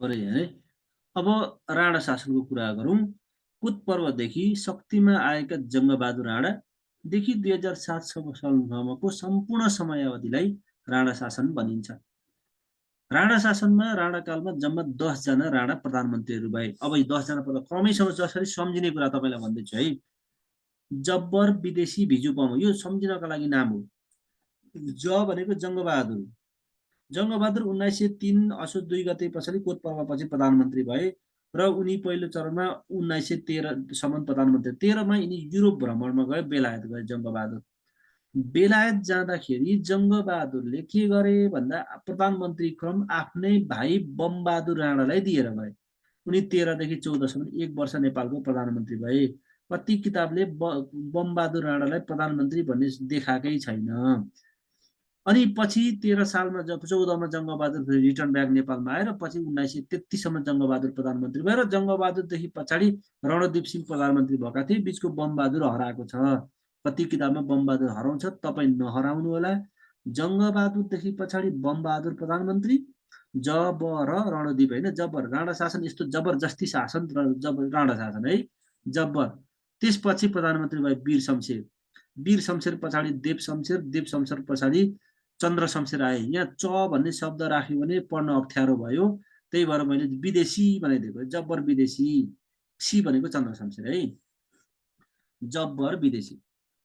गरे है। अब राणा शासनको कुरा गरौँ। कुत पर्वदेखि शक्तिमा आएका जङ्गबहादुर राणादेखि 2007 सालसम्मको सम्पूर्ण समयावधिलाई राणा शासन भनिन्छ। राणा शासनमा राणाकालमा जम्मा 10 जना राणा प्रधानमन्त्रीहरू भए। अब यी 10 जना क्रमैसँग जसरी सम्झिने कुरा तपाईँलाई भन्दैछु है। जब्बर विदेशी भिजुपम, यो सम्झिनका लागि नाम हो। ज भनेको जङ्गबहादुर। जङ्गबहादुर 1903 असोज 2 गते पछाडि कोत पर्वपछि प्रधानमन्त्री भए र उनी पहिलो चरणमा 1913 सम्म प्रधानमन्त्री। 13 मा यिनी युरोप भ्रमणमा गए, बेलायत गए जङ्गबहादुर। बेलायत जाँदाखेरि जङ्गबहादुरले के गरे भन्दा प्रधानमन्त्री क्रम आफ्नै भाइ बमबहादुर राणालाई दिएर गए। उनी 13 देखि 14 सम्म 1 वर्ष नेपालको प्रधानमन्त्री भए। कति किताबले बमबहादुर राणालाई प्रधानमन्त्री भन्ने देखाएकै छैन। अनि पछि 13 सालमा जब 14 मा जङ्गबहादुर रिटर्न ब्याक नेपालमा आएर पछि 1933 सम्म जङ्गबहादुर प्रधानमन्त्री भएर जङ्गबहादुरदेखि पछाडि रणदीप सिंह प्रधानमन्त्री भएका थिए। बीचको बमबहादुर हराएको छ। कति किताबमा बमबहादुर हराउँछ, तपाईँ नहराउनु होला। जङ्गबहादुरदेखि पछाडि बमबहादुर प्रधानमन्त्री, जबर रणदीप होइन, जबर राणा शासन यस्तो जबरजस्ती शासन राणा शासन है, जब्बर। त्यसपछि प्रधानमन्त्री भए वीर शमशेर। वीर शमशेर पछाडि देव शमशेर, देव शमशेर पछाडि चन्द्र शमशेर आए। यहाँ च भन्ने शब्द राख्यो भने पढ्न अप्ठ्यारो भयो, त्यही भएर मैले विदेशी बनाइदिएको। जब्बर विदेशी, सी भनेको चन्द्र शमशेर है, जब्बर विदेशी।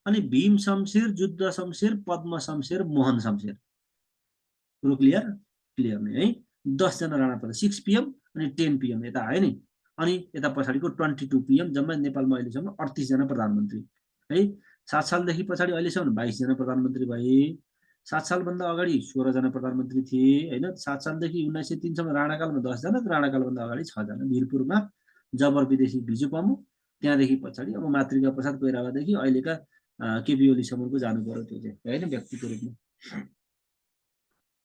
अनि भीम शमशेर, युद्ध शमशेर, पद्म शमशेर, मोहन शमशेर। कुरो क्लियर? क्लियर नै है। 10 जना राणा प्रधान, 6 PM अनि 10 PM यता आयो नि। अनि यता पछाडिको 22 PM, जम्मा नेपालमा अहिलेसम्म 38 जना प्रधानमन्त्री है। 7 सालदेखि पछाडि अहिलेसम्म 22 जना प्रधानमन्त्री भए। 7 सालभन्दा अगाडि 16 जना प्रधानमन्त्री थिए होइन। 7 सालदेखि 1903 सम्म राणाकालमा 10 जना, राणाकालभन्दा अगाडि 6 जना। वीरपुरमा जबर विदेशी भिजुपमु, त्यहाँदेखि पछाडि अब मातृका प्रसाद कोइरालादेखि अहिलेका केपी ओलीसम्मको जानु पर्यो त्यो चाहिँ होइन, व्यक्तिको रूपमा।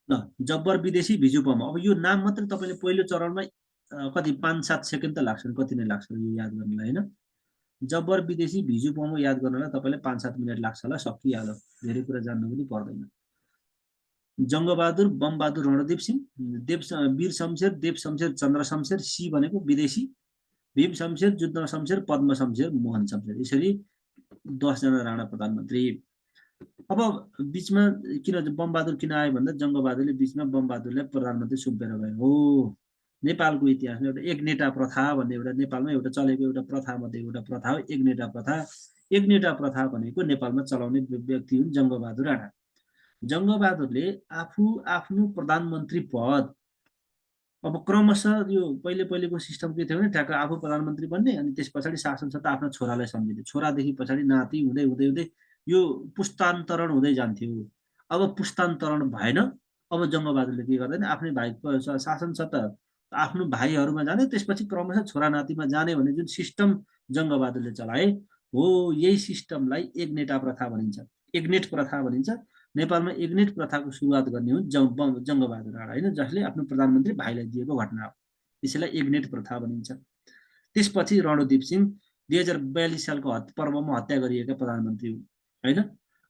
ल, जब्बर विदेशी भिजुपम। अब यो नाम मात्रै तपाईँले पहिलो चरणमा कति 5-7 सेकेन्ड त लाग्छ, कति नै लाग्छ यो याद गर्नलाई होइन। जब्बर विदेशी भिजुपम याद गर्नलाई तपाईँलाई 5-7 मिनट लाग्छ होला, सकिहाल्यो, धेरै कुरा जान्नु पनि पर्दैन। जङ्गबहादुर, बमबहादुर रणदीप सिंह, वीर शमशेर, देव शमशेर, चन्द्र शमशेर, सी भनेको विदेशी, भीम शमशेर, युद्ध शमशेर, पद्म शमशेर, मोहन शमशेर, यसरी 10 जना राणा प्रधानमन्त्री। अब बीचमा किन बमबहादुर किन आयो भन्दा जङ्गबहादुरले बीचमा बमबहादुरलाई प्रधानमन्त्री सुम्पेर गयो हो। नेपालको इतिहासमा एउटा एक नेता प्रथा भन्ने एउटा नेपालमा एउटा चलेको एउटा प्रथा मध्ये एउटा प्रथा हो, एक नेता प्रथा। एक नेता प्रथा भनेको नेपालमा चलाउने व्यक्ति हुन् जङ्गबहादुर राणा। जङ्गबहादुरले आफू आफ्नो प्रधानमन्त्री पद, अब क्रमशः यो पहिलेको सिस्टम के थियो भने ठ्याक्क आफू प्रधानमन्त्री बन्ने, अनि त्यस पछाडि शासन सत्ता आफ्नो छोरालाई सम्झिने, छोरादेखि पछाडि नाति हुँदै हुँदै हुँदै यो पुस्तान्तरण हुँदै जान्थ्यो। अब पुस्तान्तरण भएन। अब जङ्गबहादुरले के गर्दैन, आफ्नै भाइको शासन सत्ता आफ्नो भाइहरूमा जाने, त्यसपछि क्रमशः छोरा नातिमा जाने भन्ने जुन सिस्टम जङ्गबहादुरले चलाए हो, यही सिस्टमलाई एक नेता प्रथा भनिन्छ, एकनेट प्रथा भनिन्छ। नेपालमा एकनेट प्रथाको सुरुवात गर्ने हुन् जङ्गबहादुर राणा होइन, जसले आफ्नो प्रधानमन्त्री भाइलाई दिएको घटना हो। त्यसैलाई एकनेट प्रथा भनिन्छ। त्यसपछि रणदीप सिंह 2042 सालको पर्वमा हत्या गरिएका प्रधानमन्त्री हुन् होइन।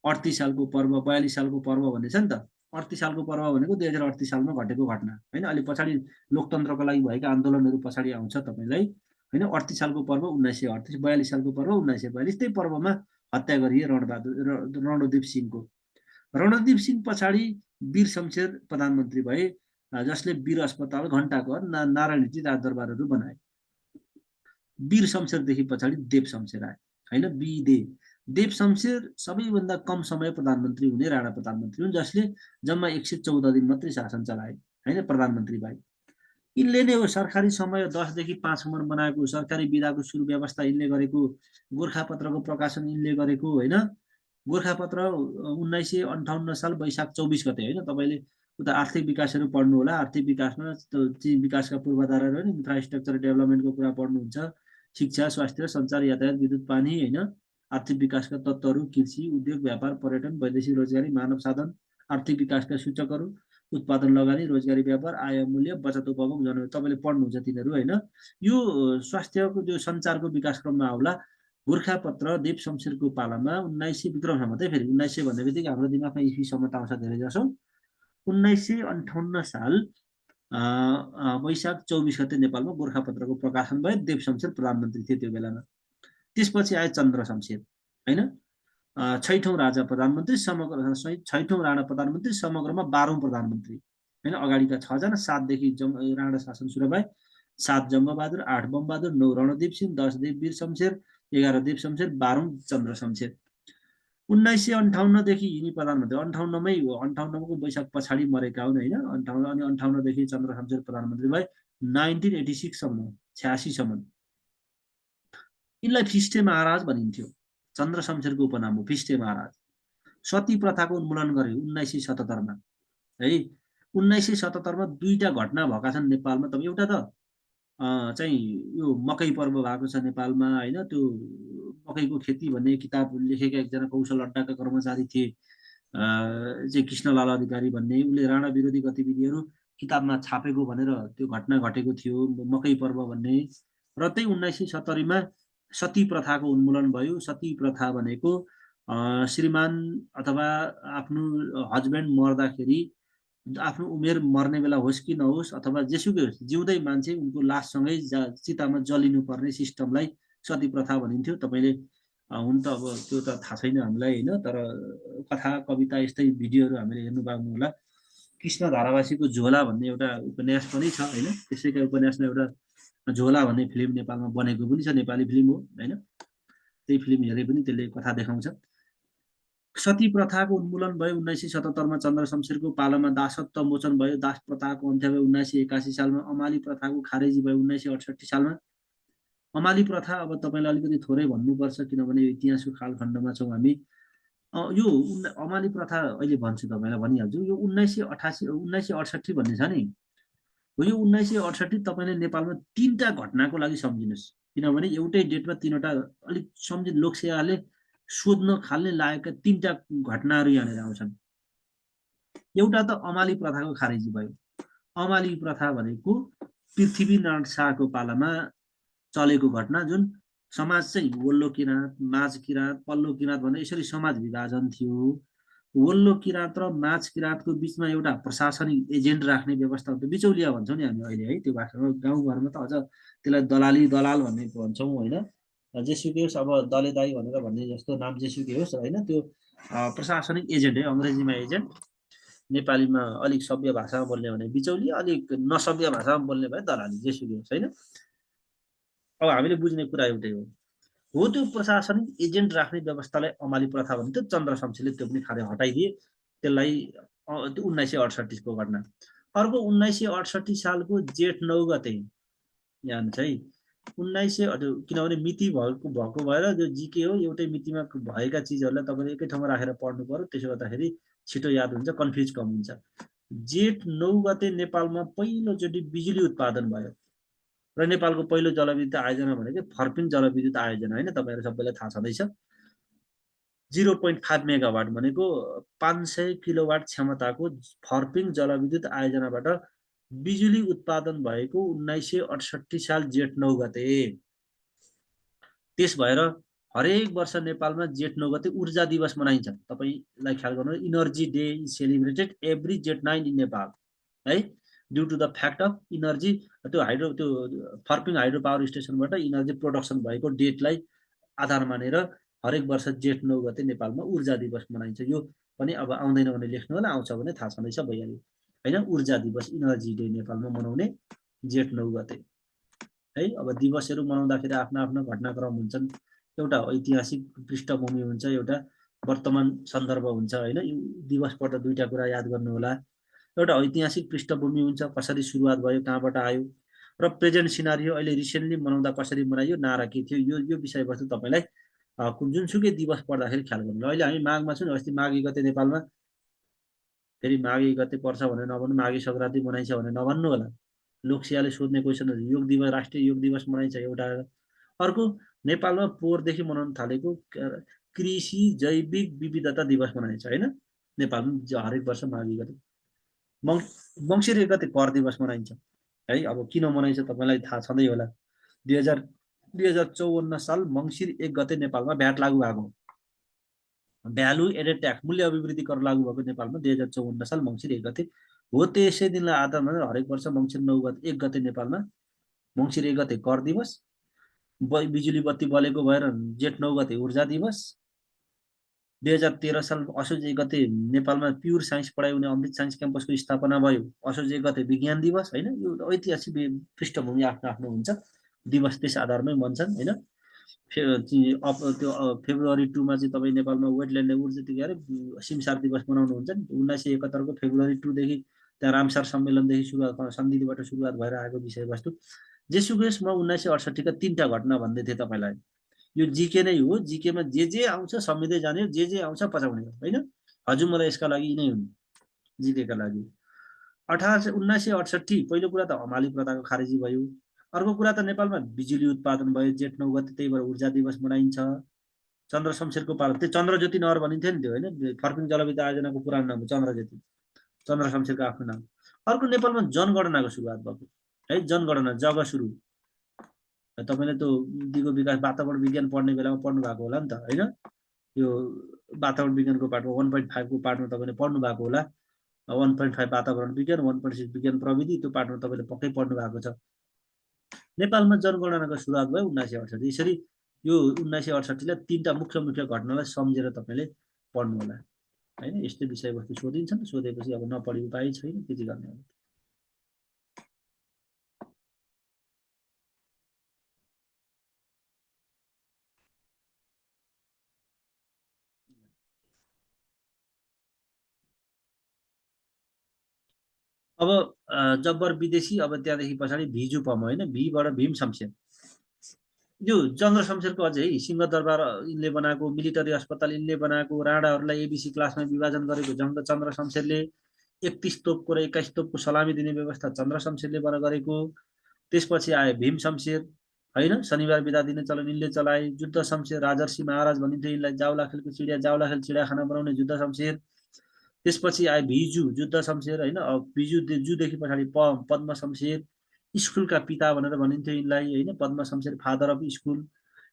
38 सालको पर्व, 42 सालको पर्व भन्ने छ नि त। 38 सालको पर्व भनेको 2038 सालमा घटेको घटना होइन। अलि पछाडि लोकतन्त्रको लागि भएका आन्दोलनहरू पछाडि आउँछ तपाईँलाई होइन। 38 सालको पर्व 1938, 42 सालको पर्व 1942, त्यही पर्वमा हत्या गरिए रणदीप सिंहको। रणदीप सिंह पछाडि वीर शमशेर प्रधानमन्त्री भए, जसले वीर अस्पताल, घण्टाघर, नारायणहिटी राजदरबारहरू बनाए। वीर शमशेरदेखि पछाडि देव शमशेर आए होइन। देव शमशेर सबैभन्दा कम समय प्रधानमन्त्री हुने राणा प्रधानमन्त्री हुन्, जसले जम्मा 114 दिन मात्रै शासन चलाए होइन, प्रधानमन्त्री भए। यिनले नै हो सरकारी समय 10 देखि 5 बनाएको, सरकारी विधाको सुरु व्यवस्था यिनले गरेको, गोर्खापत्रको प्रकाशन यिनले गरेको होइन। गोर्खापत्र 1958 साल वैशाख 24 गते होइन। तपाईँले उता आर्थिक विकासहरू पढ्नु होला। आर्थिक विकासमा विकासका पूर्वाधारहरू होइन, इन्फ्रास्ट्रक्चर डेभलपमेन्टको कुरा पढ्नुहुन्छ, शिक्षा, स्वास्थ्य, सञ्चार, यातायात, विद्युत, पानी होइन। आर्थिक विकासका तत्त्वहरू कृषि, उद्योग, व्यापार, पर्यटन, वैदेशिक रोजगारी, मानव साधन, आर्थिक विकासका सूचकहरू, उत्पादन, लगानी, रोजगारी, व्यापार, आय, मूल्य, बचत, उपभोग, जनवरी, तपाईँले पढ्नुहुन्छ तिनीहरू होइन। यो स्वास्थ्यको जो सञ्चारको विकासक्रममा आउला। गोर्खापत्र देव शमशेरको पालामा 1900 विक्रम सम्बन्धै, फेरि 1900 भन्ने बित्तिकै हाम्रो दिमागमा इस्वीसम्म त आउँछ धेरै जसो। 1958 साल वैशाख 24 गते नेपालमा गोरखापत्रको प्रकाशन भयो। देव शमशेर प्रधानमन्त्री थिए त्यो बेलामा। त्यसपछि आए चन्द्र शमशेर हैन। छैठौं राजा प्रधानमन्त्री समग्र छैठौं राणा प्रधानमन्त्री समग्रमा 12औं प्रधानमन्त्री हैन। अगाडिका 6 जना 7 देखि राणा शासन सुरु भए। 7 जङ्गबहादुर, 8 बमबहादुर, 9 रणदीप सिंह, 10 देववीर शमशेर, 11 देव शमशेर, 12औं चन्द्र शमशेर। 1958 देखि यिनी प्रधानमन्त्री 58मै 58को वैशाख पछाडि मरेका हुन् हैन। 58 अनि 58 देखि चन्द्र शमशेर प्रधानमन्त्री भए 1986 सम्म 86 सम्म। यिनलाई फिस्टे महाराज भनिन्थ्यो। चन्द्र शमशेरको उपनाम हो फिस्टे महाराज। सती प्रथाको उन्मूलन गरे 1977 मा है। 1977 मा दुईटा घटना भएका छन् नेपालमा। त एउटा त चाहिँ यो मकै पर्व भएको छ नेपालमा हैन। त्यो मकैको खेती भन्ने किताब लेखेका एकजना कौशल अड्डाका कर्मचारी थिए चाहिँ कृष्णलाल अधिकारी भन्ने। उनले राणा विरोधी गतिविधिहरू किताबमा छापेको भनेर त्यो घटना घटेको थियो मकै पर्व भन्ने। र त्यही 1970 मा सती प्रथाको उन्मूलन भयो। सती प्रथा भनेको श्रीमान अथवा आफ्नो हस्बेन्ड मर्दाखेरि आफ्नो उमेर मर्ने बेला होस् कि नहोस् अथवा जेसुकै होस् जिउँदै मान्छे उनको लाससँगै चितामा जलिनु पर्ने सिस्टमलाई सती प्रथा भनिन्थ्यो। तपाईले हुन त अब त्यो त थाहा छैन हामीलाई हैन। तर कथा कविता यस्तै भिडियोहरू हामीले हेर्नु पाउनु होला। कृष्ण धारावासीको झोला भन्ने एउटा उपन्यास पनि छ हैन। त्यसैका उपन्यासमा एउटा झोला भन्ने फिल्म नेपालमा बनेको पनि छ। नेपाली फिल्म हो हैन। त्यही फिल्म हेरे पनि त्यसले कथा देखाउँछ। सती प्रथाको उन्मूलन भयो 1977 मा। चन्द्र शमशेरको पालामा दासत्व मोचन भयो। दास प्रथाको अन्त्य भयो 1981 सालमा। अमाली प्रथाको खारेजी भयो 1968 सालमा। अमाली प्रथा अब तपाईलाई अलिकति थोरै भन्नुपर्छ किनभने यो इतिहासको कालखण्डमा छौँ हामी। यो अमाली प्रथा अहिले भन्छु तपाईलाई भनिहाल्छु। यो 1968 भन्ने छ नि। यो 1968 तपाईले नेपालमा 3टा घटनाको लागि सम्झिनुस्। किनभने एउटै डेटमा 3वटा अलिक सम्झि लोकसेवाले सोध्न खाल्ने लागेका 3टा घटनाहरू यहाँनिर आउँछन्। एउटा त अमाली प्रथाको खारेजी भयो। अमाली प्रथा भनेको पृथ्वीनारायण शाहको पालामा चलेको घटना जुन समाज चाहिँ वल्लो किराँत, माझ किराँत, पल्लो किराँत भनेर यसरी समाज विभाजन थियो। वल्लो किराँत र माझ किराँतको बिचमा एउटा प्रशासनिक एजेन्ट राख्ने व्यवस्था हुन्छ। बिचौलिया भन्छौँ नि हामी अहिले है। त्यो भाषामा गाउँघरमा त अझ त्यसलाई दलाली दलाल भन्ने भन्छौँ होइन। जेसुकै होस् अब दलेदाई भनेर भन्ने जस्तो नाम जेसुकै होस् होइन। त्यो प्रशासनिक एजेन्ट है। अङ्ग्रेजीमा एजेन्ट, नेपालीमा अलिक सभ्य भाषामा बोल्ने भने बिचौलिया, अलिक नसभ्य भाषामा बोल्ने भए दलाली, जेसुकै होस् होइन। अब हामीले बुझ्ने कुरा एउटै हो त्यो प्रशासनिक एजेन्ट राख्ने व्यवस्थालाई अमाली प्रथा भन्थ्यो। चन्द्र शमशेरले त्यो पनि खाले हटाइदिए। त्यसलाई 1968 को घटना। अर्को 1968 सालको जेठ 9 गते यहाँ छ है। 1900 किनभने मिति भएको भएर जो जिके हो एउटै मितिमा भएका चिजहरूलाई तपाईँले एकै ठाउँमा राखेर पढ्नु पर्यो। त्यसो गर्दाखेरि छिटो याद हुन्छ, कन्फ्युज कम हुन्छ। जेठ 9 गते नेपालमा पहिलोचोटि बिजुली उत्पादन भयो। र नेपालको पहिलो जलविद्युत आयोजना भनेको फर्पिङ जलविद्युत आयोजना होइन। तपाईँहरू सबैलाई थाहा छँदैछ। 0.5 मेगावाट भनेको 500 किलोवाट क्षमताको फर्पिङ जलविद्युत आयोजनाबाट बिजुली उत्पादन भएको 1968 साल जेठ 9 गते। त्यस भएर हरेक वर्ष नेपालमा जेठ 9 गते ऊर्जा दिवस मनाइन्छ। तपाईलाई ख्याल गर्नु, energy day is celebrated every Jeth 9 in Nepal है। Due to the fact of energy, त्यो फर्पिङ हाइड्रो पावर स्टेसनबाट इनर्जी प्रोडक्सन भएको डेटलाई आधार मानेर हरेक वर्ष जेठ 9 गते नेपालमा ऊर्जा दिवस मनाइन्छ। यो पनि अब आउँदैन भने लेख्नु होला, आउँछ भने थाहा छँदैछ भइहाल्यो हैन। ऊर्जा दिवस इनर्जी डे नेपालमा मनाउने जेठ 9 गते है। अब दिवसहरू मनाउँदाखेरि आफ्ना आफ्ना घटनाक्रम हुन्छन्। एउटा ऐतिहासिक पृष्ठभूमि हुन्छ, एउटा वर्तमान सन्दर्भ हुन्छ हैन। दिवस पढ्दा दुईटा कुरा याद गर्नु होला। एउटा ऐतिहासिक पृष्ठभूमि हुन्छ, कसरी सुरुवात भयो, कहाँबाट आयो, र प्रेजेन्ट सिनारियो अहिले रिसेन्टली मनाउँदा कसरी मनाइयो, नारा के थियो, यो विषयवस्तु तपाईलाई जुनसुकै दिवस पढ्दाखेरि ख्याल गर्नु। अहिले हामी माघमा छौँ। अस्ति माघी गते नेपालमा फेरि माघी गते पर्छ भने नभन्नु, माघी सङ्क्रान्ति मनाइन्छ भने नभन्नु होला। लोकसेवाले सोध्ने क्वेसनहरू, योग दिवस, राष्ट्रिय योग दिवस मनाइन्छ एउटा। अर्को नेपालमा पोहोरदेखि मनाउन थालेको कृषि जैविक विविधता दिवस मनाइन्छ हैन। नेपालमा हरेक वर्ष माघी गते। मङ्सिर 1 गते कर दिवस मनाइन्छ है। अब किन मनाइन्छ तपाईँलाई थाहा छँदै होला। 2054 साल मङ्सिर 1 गते नेपालमा भ्याट लागू भएको, भ्यालु एडेड ट्याक्स, मूल्य अभिवृद्धि कर लागू भएको नेपालमा 2054 साल मङ्सिर 1 गते हो त्यसै दिनलाई आधारमा हरेक वर्ष मङ्सिर 9 गते 1 गते नेपालमा मङ्सिर 1 गते कर दिवस, बिजुली बत्ती बलेको भएर जेठ 9 गते ऊर्जा दिवस, 2013 साल असोज 1 गते नेपालमा प्युर साइन्स पढाउने अमृत साइन्स क्याम्पसको स्थापना भयो, असोज 1 गते विज्ञान दिवस होइन। यो ऐतिहासिक पृष्ठभूमि आफ्नो आफ्नो हुन्छ, दिवस त्यस आधारमै मन्छन् होइन। त्यो फेब्रुअरी 2 मा चाहिँ तपाईँ नेपालमा वेटल्यान्ड ऊर्जा के अरे सिमसार दिवस मनाउनु हुन्छ नि। 1971 को फेब्रुअरी 2 देखि त्यहाँ रामसार सम्मेलनदेखि सुरुवात सन्धिबाट सुरुवात भएर आएको विषयवस्तु। जेसुकै म 1968 का 3टा घटना भन्दै थिएँ तपाईँलाई। यो जिके नै हो, जिकेमा जे आउँछ समिँदै जाने हो, जे आउँछ पचाउने हो होइन। हजुर मलाई यसका लागि यिनै हुन् जिकेका लागि। 1968 पहिलो कुरा त हमाली प्रथाको खारेजी भयो। अर्को कुरा त नेपालमा बिजुली उत्पादन भयो जेठ 9 गते, त्यही भएर ऊर्जा दिवस मनाइन्छ। चन्द्र शमशेरको पालो, त्यो चन्द्रज्योति नहर भनिन्थ्यो नि त्यो होइन, फर्पिङ जलविद्युत आयोजनाको पुरानो नाम हो चन्द्रज्योति, चन्द्र शमशेरको आफ्नो नाम। अर्को नेपालमा जनगणनाको सुरुवात भएको है, जनगणना जब सुरु। तपाईँले त्यो दिगो विकास वातावरण विज्ञान पढ्ने बेलामा पढ्नु भएको होला नि त होइन। यो वातावरण विज्ञानको पार्टमा 1.5 को पार्टमा तपाईँले पढ्नु भएको होला। 1.5 वातावरण विज्ञान, 1.6 विज्ञान प्रविधि, त्यो पार्टमा तपाईँले पक्कै पढ्नु भएको छ। नेपालमा जनगणनाको सुरुवात भयो 1968। यसरी यो 1968लाई 3टा मुख्य मुख्य घटनालाई सम्झेर तपाईँले पढ्नु होला होइन। यस्तै विषयवस्तु सोधिन्छन्, सोधेपछि अब नपढी उपाय छैन, के चाहिँ गर्ने। अब जब्बर विदेशी, अब त्यहाँदेखि पछाडि भिजु पम होइन, भीबाट भीम शमशेर। यो चन्द्र शमशेरको अझै सिंहदरबार यिनले बनाएको, मिलिटरी अस्पताल यिनले बनाएको, राणाहरूलाई एबिसी क्लासमा विभाजन गरेको जङ्ग चन्द्र शमशेरले, 31 तोपको र 21 तोपको सलामी दिने व्यवस्था चन्द्र शमशेरले गरेको। त्यसपछि आए भीम शमशेर होइन, शनिबार बिदा दिने चलन यिनले चलाए। जुद्ध शमशेर, राजर्षि महाराज भनिन्थ्यो यिनलाई, जाउलाखेलको चिडिया, जाउलाखेल चिडियाखाना बनाउने जुद्ध शमशेर। त्यसपछि आए भिजु, जुद्ध शमशेर होइन, जुदेखि पछाडि पद्म शमशेर, स्कुलका पिता भनेर भनिन्थ्यो यिनलाई होइन, पद्म शमशेर फादर अफ स्कुल।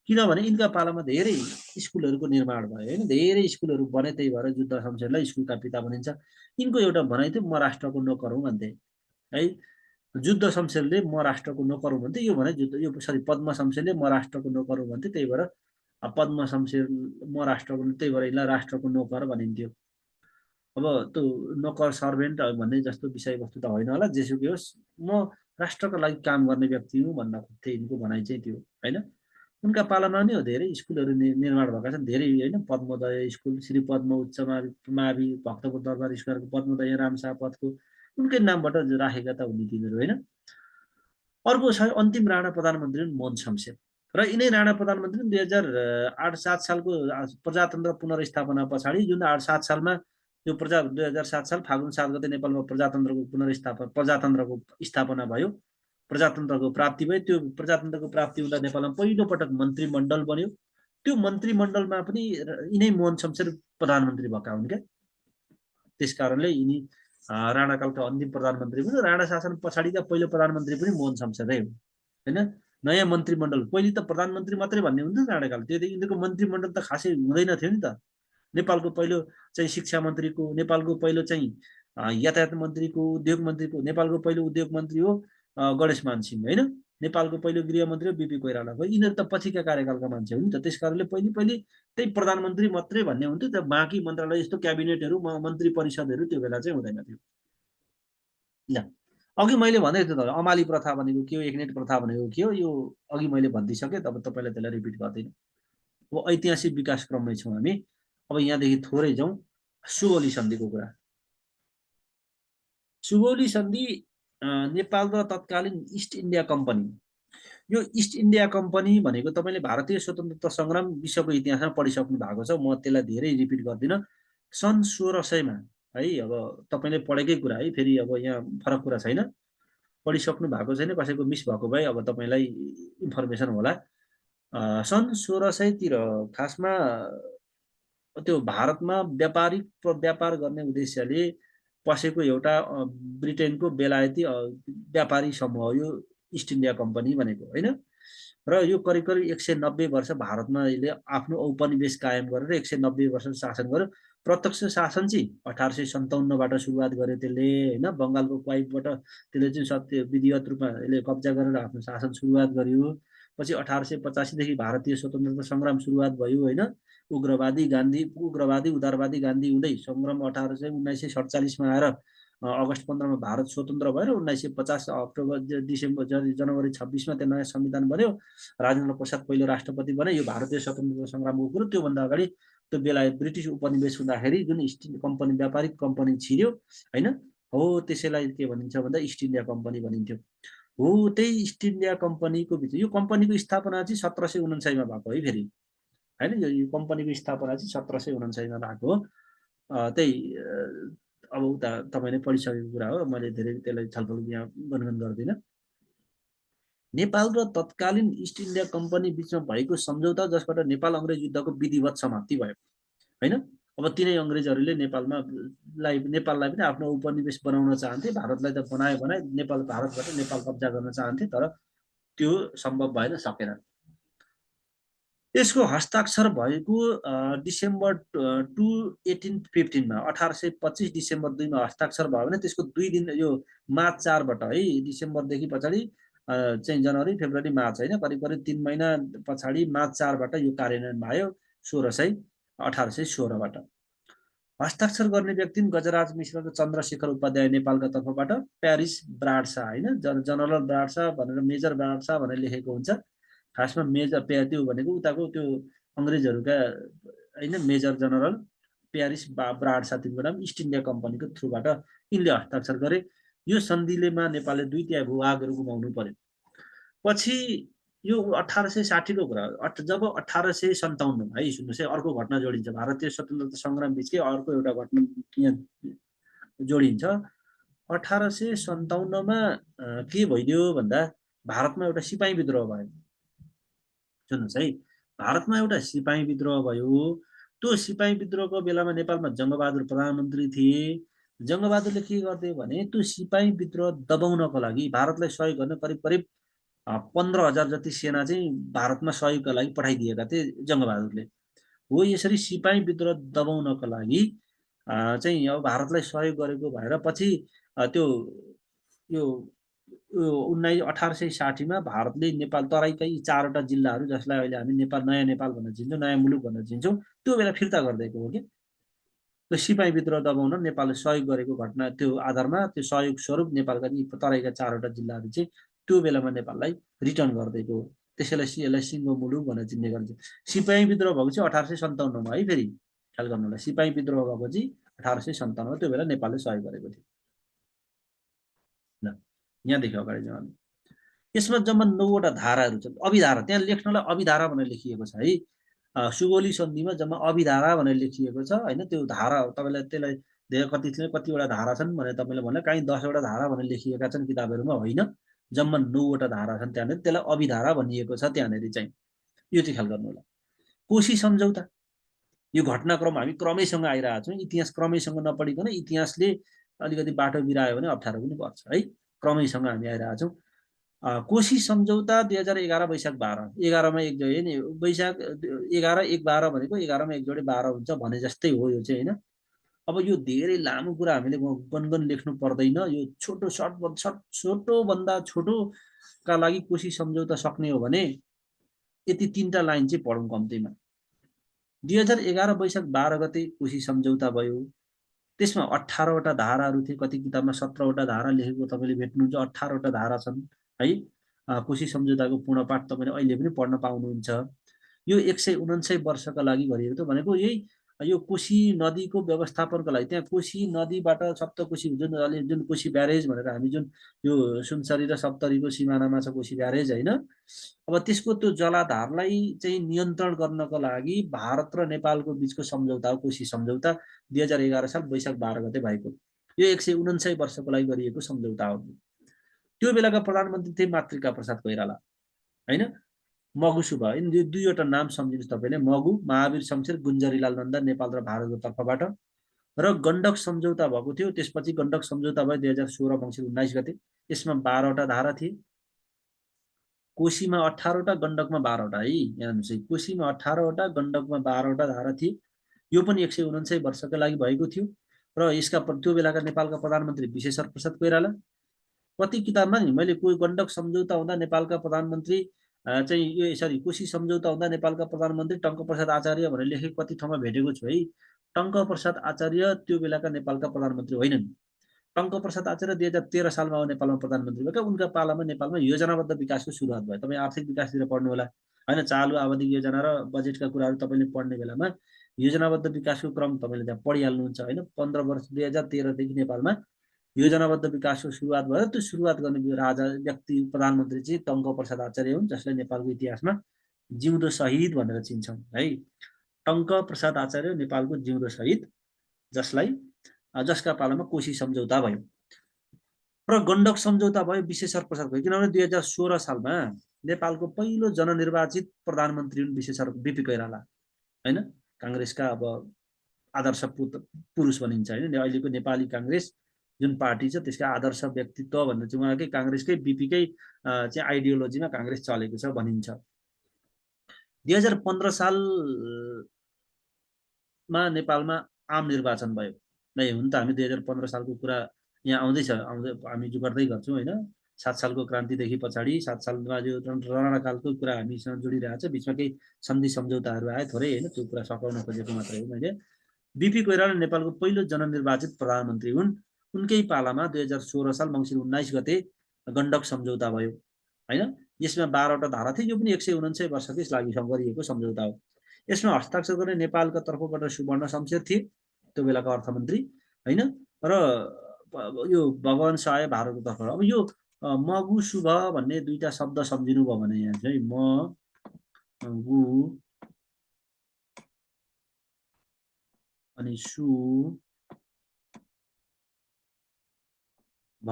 किनभने यिनका पालामा धेरै स्कुलहरूको निर्माण भयो होइन, धेरै स्कुलहरू बने, त्यही भएर जुद्ध शमशेरलाई स्कुलका पिता भनिन्छ। यिनको एउटा भनाइ थियो, म राष्ट्रको नोकर हुँ भन्थे है। जुद्ध शमशेरले म राष्ट्रको नोकर हुँ भन्थे, यो भने जुद्ध यो सरी पद्म शमशेरले म राष्ट्रको नोकर हुँ भन्थे, त्यही भएर पद्म शमशेर म राष्ट्रको, त्यही भएर यिनलाई राष्ट्रको नोकर भनिन्थ्यो। अब त्यो नोकर सर्भेन्ट भन्ने जस्तो विषयवस्तु त होइन होला, जेसुकै होस् म राष्ट्रको लागि काम गर्ने व्यक्ति हुँ भन्न खोज्थे, यिनको भनाइ चाहिँ त्यो होइन। उनका पालामा नै हो धेरै स्कुलहरू निर्माण भएका छन्, धेरै होइन। पद्मोदय स्कुल, श्री पद्म उच्च मावि, भक्तपुर दरबार स्क्वायरको पद्मोदय, रामशाह पथको उनकै नामबाट राखेका त हुने तिनीहरू होइन। अर्को छ अन्तिम राणा प्रधानमन्त्री मोहन शमशेर, र यिनै राणा प्रधानमन्त्री 2008-7 सालको प्रजातन्त्र पुनर्स्थापना पछाडि, जुन 8-7 सालमा यो 2007 साल फागुन 7 गते नेपालमा प्रजातन्त्रको स्थापना भयो, प्रजातन्त्रको प्राप्ति भयो। त्यो प्रजातन्त्रको प्राप्ति हुँदा नेपालमा पहिलो पटक मन्त्रीमण्डल बन्यो। त्यो मन्त्रीमण्डलमा पनि यिनै मोहन शमशेर प्रधानमन्त्री भएका हुन् क्या। त्यस कारणले यिनी राणाकालका अन्तिम प्रधानमन्त्री पनि, राणा शासन पछाडिका पहिलो प्रधानमन्त्री पनि मोहन शमशेरै हुन् होइन। नयाँ मन्त्रीमण्डल, पहिले त प्रधानमन्त्री मात्रै भन्ने हुन्थ्यो राणाकाल, त्योदेखि यिनीहरूको मन्त्रीमण्डल त खासै हुँदैन थियो नि त। नेपालको पहिलो चाहिँ शिक्षा मन्त्रीको, नेपालको पहिलो चाहिँ यातायात मन्त्रीको, उद्योग मन्त्रीको, नेपालको पहिलो उद्योग मन्त्री हो गणेशमान सिंह होइन, नेपालको पहिलो गृहमन्त्री हो बिपी कोइराला भयो। यिनीहरू त पछिका कार्यकालका मान्छे हो नि त, त्यस कारणले पहिले त्यही प्रधानमन्त्री मात्रै भन्ने हुन्थ्यो। त बाँकी मन्त्रालय जस्तो क्याबिनेटहरू, मन्त्री परिषदहरू त्यो बेला चाहिँ हुँदैन थियो। ल अघि मैले भन्दै थिएँ त अमाली प्रथा भनेको के हो, एकनेट प्रथा भनेको के हो, यो अघि मैले भनिदिइसकेँ, अब तपाईँलाई त्यसलाई रिपिट गर्दिनँ। अब ऐतिहासिक विकास क्रममै छौँ हामी। अब यहाँदेखि थोरै जाउँ सुगौली सन्धिको कुरा। सुगौली सन्धि नेपाल र तत्कालीन इस्ट इन्डिया कम्पनी, यो इस्ट इन्डिया कम्पनी भनेको तपाईँले भारतीय स्वतन्त्रता सङ्ग्राम विश्वको इतिहासमा पढिसक्नु भएको छ, म त्यसलाई धेरै रिपिट गर्दिनँ। सन् 1600 है, अब तपाईँले पढेकै कुरा है, फेरि अब यहाँ फरक कुरा छैन, पढिसक्नु भएको छैन, कसैको मिस भएको भए अब तपाईँलाई इन्फर्मेसन होला। सन् 1600 खासमा त्यो भारतमा व्यापार गर्ने उद्देश्यले पसेको एउटा ब्रिटेनको बेलायती व्यापारी समूह हो यो इस्ट इन्डिया कम्पनी भनेको होइन। र यो करिब 190 वर्ष भारतमा यसले आफ्नो औपनिवेश कायम गरेर 190 वर्ष शासन गर्यो। प्रत्यक्ष शासन चाहिँ 1857बाट सुरुवात गर्यो त्यसले होइन, बङ्गालको क्वाइटबाट त्यसले चाहिँ सत्य विधिवत रूपमा यसले कब्जा गरेर आफ्नो शासन सुरुवात गर्यो। पछि 1885देखि भारतीय स्वतन्त्रता सङ्ग्राम सुरुवात भयो होइन, उग्रवादी उदारवादी गान्धी हुँदै सङ्ग्राम 1947मा आएर अगस्त 15मा भारत स्वतन्त्र भएर 1950 अक्टोबर डिसेम्बर जनवरी 26मा त्यो नयाँ संविधान बन्यो। राजेन्द्र प्रसाद पहिलो राष्ट्रपति बने। यो भारतीय स्वतन्त्रता सङ्ग्रामको कुरो। त्योभन्दा अगाडि त्यो बेलायत ब्रिटिस उपनिवेश हुँदाखेरि जुन इस्ट इन्डिया कम्पनी व्यापारिक कम्पनी छिर्यो होइन, हो त्यसैलाई के भनिन्छ भन्दा इस्ट इन्डिया कम्पनी भनिन्थ्यो। हो त्यही इस्ट इन्डिया कम्पनीको भित्र यो कम्पनीको स्थापना चाहिँ 1759मा भएको है फेरि होइन, यो कम्पनीको स्थापना चाहिँ 1759मा भएको हो। त्यही अब उता तपाईँले पढिसकेको कुरा हो, मैले धेरै त्यसलाई छलफल यहाँ गनगन गर्दिनँ। नेपाल र तत्कालीन इस्ट इन्डिया कम्पनी बिचमा भएको सम्झौता जसबाट नेपाल अङ्ग्रेज युद्धको विधिवत समाप्ति भयो होइन। अब तिनै अङ्ग्रेजहरूले नेपाललाई पनि आफ्नो उपनिवेश बनाउन चाहन्थे। भारतलाई त बनाए नेपाल भारतबाट नेपाल कब्जा गर्न चाहन्थे, तर त्यो सम्भव भएन, सकेन। यसको हस्ताक्षर भएको डिसेम्बर 2 1815मा 1825 डिसेम्बर 2मा हस्ताक्षर भयो भने त्यसको 2 दिन यो मार्च 4बाट है, डिसेम्बरदेखि पछाडि चाहिँ जनवरी फेब्रुअरी मार्च होइन, करिब 3 महिना पछाडि मार्च 4बाट यो कार्यान्वयन भयो 1816बाट। हस्ताक्षर गर्ने व्यक्ति गजराज मिश्र र चन्द्रशेखर उपाध्याय नेपालका तर्फबाट, प्यारिस ब्राडसा होइन, जनरल ब्राडसा भनेर मेजर ब्राडसा भनेर लेखेको हुन्छ। खासमा मेजर त्यो भनेको उताको त्यो अङ्ग्रेजहरूका होइन मेजर जनरल प्यारिस ब्राडसा तिनवटा इस्ट इन्डिया कम्पनीको थ्रुबाट यिनले हस्ताक्षर गरे। यो सन्धिलेमा नेपालले 2/3 भूभागहरू गुमाउनु पर्यो। पछि यो 1860को कुरा, जब 1857मा है, सुन्नुहोस् है, अर्को घटना जोडिन्छ भारतीय स्वतन्त्रता सङ्ग्राम बिचकै अर्को एउटा घटना यहाँ जोडिन्छ। 1857मा के भइदियो भन्दा भारतमा एउटा सिपाही विद्रोह भयो। सुन्नुहोस् है, भारतमा एउटा सिपाही विद्रोह भयो। त्यो सिपाही विद्रोहको बेलामा नेपालमा जङ्गबहादुर प्रधानमन्त्री थिए। जङ्गबहादुरले के गर्थे भने त्यो सिपाही विद्रोह दबाउनको लागि भारतलाई सहयोग गर्न करिब 15,000 जति सेना चाहिँ भारतमा सहयोगका लागि पठाइदिएका थिए जङ्गबहादुरले। हो यसरी सिपाही विद्रोह दबाउनको लागि चाहिँ अब भारतलाई सहयोग गरेको भएर पछि त्यो यो 1860मा भारतले नेपाल तराईकै 4वटा जिल्लाहरू जसलाई अहिले हामी नेपाल नयाँ नेपाल भनेर चिन्छौँ, नयाँ मुलुक भनेर चिन्छौँ, त्यो बेला फिर्ता गरिदिएको हो कि त्यो सिपाही विद्रोह दबाउन नेपालले सहयोग गरेको घटना। त्यो आधारमा त्यो सहयोग स्वरूप नेपालका तराईका 4वटा जिल्लाहरू चाहिँ त्यो बेलामा नेपाललाई रिटर्न गरिदिएको हो। त्यसैलाई यसलाई सिङ्गो मुलुक भनेर चिन्ने गरिन्छ। सिपाही विद्रोह भएको चाहिँ 1857मा है, फेरि ख्याल गर्नु होला, सिपाही विद्रोह भएको चाहिँ 1857मा, त्यो बेला नेपालले सहयोग गरेको थियो। ल यहाँदेखि अगाडि जाउँ। यसमा जम्मा 9वटा धाराहरू छन्। अभिधारा त्यहाँ लेख्नलाई अभिधारा भनेर लेखिएको छ है, सुगौली सन्धिमा जम्मा अभिधारा भनेर लेखिएको छ होइन। त्यो धारा तपाईँलाई त्यसलाई धेरै कतिवटा धारा छन् भनेर तपाईँले भन्नु, कहीँ 10वटा धारा भनेर लेखिएका छन् किताबहरूमा, होइन, जम्मा 9वटा धारा छन् त्यहाँनिर। त्यसलाई अभिधारा भनिएको छ त्यहाँनिर चाहिँ, यो चाहिँ ख्याल गर्नु होला। कोशी सम्झौता, यो घटनाक्रम हामी क्रमैसँग आइरहेको छौँ। इतिहास क्रमैसँग नपढिकन इतिहासले अलिकति बाटो बिरायो भने अप्ठ्यारो पनि पर्छ है, क्रमैसँग हामी आइरहेको छौँ। कोशी सम्झौता 2011 वैशाख 12, 11मा एक जोडी नि, वैशाख 11/1/12 भनेको 11मा एक जोडी 12 हुन्छ भने जस्तै हो यो चाहिँ होइन। अब यो धेरै लामो कुरा हामीले गनगन लेख्नु पर्दैन, यो छोटोभन्दा छोटोका लागि कोशी सम्झौता सक्ने हो भने यति 3टा लाइन चाहिँ पढौँ कम्तीमा। 2011 वैशाख 12 गते कोशी सम्झौता भयो। त्यसमा 18वटा धाराहरू थिए, कति किताबमा 17वटा धारा लेखेको तपाईँले भेट्नुहुन्छ, 18वटा धारा छन् है। कोशी सम्झौताको पूर्ण पाठ तपाईँले अहिले पनि पढ्न पाउनुहुन्छ। यो 199 वर्षका लागि गरिएको थियो भनेको यही यो कोशी नदीको व्यवस्थापनको लागि। त्यहाँ कोशी नदीबाट सप्तकोशी जुन कोशी ब्यारेज भनेर हामी जुन यो सुनसरी र सप्तरीको सिमानामा छ कोशी ब्यारेज होइन, अब त्यसको त्यो जलाधारलाई चाहिँ नियन्त्रण गर्नको लागि भारत र नेपालको बिचको सम्झौता हो कोशी सम्झौता, 2011 साल वैशाख 12 गते भएको। यो 199 वर्षको लागि गरिएको सम्झौता हो। त्यो बेलाका प्रधानमन्त्री थिए मातृका प्रसाद कोइराला होइन, मगु सुब्बा। यिनी 2वटा नाम सम्झिनुहोस् तपाईँले, मगु महावीर शमशेर गुन्जरीलाल नन्दा नेपाल र भारतको तर्फबाट। र गण्डक सम्झौता भएको थियो, त्यसपछि गण्डक सम्झौता भयो 2016 मङ्सिर 19 गते। यसमा 12वटा धारा थिए। कोशीमा 18वटा, गण्डकमा 12वटा है, यहाँ हेर्नुहोस् है, कोशीमा 18वटा, गण्डकमा 12वटा धारा थिए। यो पनि 149 वर्षका लागि भएको थियो र यसका त्यो बेलाका नेपालका प्रधानमन्त्री विश्वेश्वर प्रसाद कोइराला। कति किताबमा नि मैले कोही गण्डक सम्झौता हुँदा नेपालका प्रधानमन्त्री चाहिँ यो सरी कोशी सम्झौता हुँदा नेपालका प्रधानमन्त्री टङ्कप्रसाद आचार्य भनेर लेखेको कति ठाउँमा भेटेको छु है। टङ्कप्रसाद आचार्य त्यो बेलाका नेपालका प्रधानमन्त्री होइनन्। टङ्कप्रसाद आचार्य 2013 सालमा नेपालमा प्रधानमन्त्री भएका। उनका पालामा नेपालमा योजनाबद्ध विकासको सुरुवात भयो। तपाईँ आर्थिक विकासतिर पढ्नु होला होइन, चालु आवधिक योजना र बजेटका कुराहरू तपाईँले पढ्ने बेलामा योजनाबद्ध विकासको क्रम तपाईँले त्यहाँ पढिहाल्नुहुन्छ होइन। 15 वर्ष 2013 देखि नेपालमा योजनाबद्ध विकासको सुरुवात भयो। त्यो सुरुवात गर्ने राजा व्यक्ति प्रधानमन्त्री चाहिँ टङ्कप्रसाद आचार्य हुन्, जसलाई नेपालको इतिहासमा जिउँदो शहीद भनेर चिन्छौँ है। टङ्कप्रसाद आचार्य नेपालको जिउँदो शहीद, जसका पालामा कोशी सम्झौता भयो र गण्डक सम्झौता भयो विश्वेश्वर प्रसाद भयो। किनभने 2016 सालमा नेपालको पहिलो जननिर्वाचित प्रधानमन्त्री हुन् विश्वेश्वर बिपी कोइराला होइन। काङ्ग्रेसका अब आदर्श पुरुष भनिन्छ होइन। अहिलेको नेपाली काङ्ग्रेस जुन पार्टी छ त्यसका आदर्श व्यक्तित्व भन्ने चाहिँ उहाँकै काङ्ग्रेसकै बिपीकै चाहिँ आइडियोलोजीमा काङ्ग्रेस चलेको छ भनिन्छ। 2015 सालमा नेपालमा आम निर्वाचन भयो। नै हुन त हामी 2015 सालको कुरा यहाँ आउँदै हामी जो गर्दै गर्छौँ होइन। 7 सालको क्रान्तिदेखि पछाडि 7 सालमा जो राणाकालको कुरा हामीसँग जोडिरहेको छ, बिचमा केही सन्धि सम्झौताहरू आए थोरै होइन, त्यो कुरा सकाउन खोजेको मात्रै हो मैले। बिपी कोइराला नेपालको पहिलो जननिर्वाचित प्रधानमन्त्री हुन्। उनकै पालामा 2016 साल मङ्सिर 19 गते गण्डक सम्झौता भयो होइन। यसमा 12वटा धारा थिए। यो पनि 149 वर्षकै लागि गरिएको सम्झौता हो। यसमा हस्ताक्षर गर्ने नेपालका तर्फबाट सुवर्ण शमशेर थिए त्यो बेलाका अर्थमन्त्री होइन। र यो भगवान सहाय भारतको तर्फबाट। अब यो मगु शुभ भन्ने दुईटा शब्द सम्झिनुभयो भने यहाँ चाहिँ मगु अनि सु भ,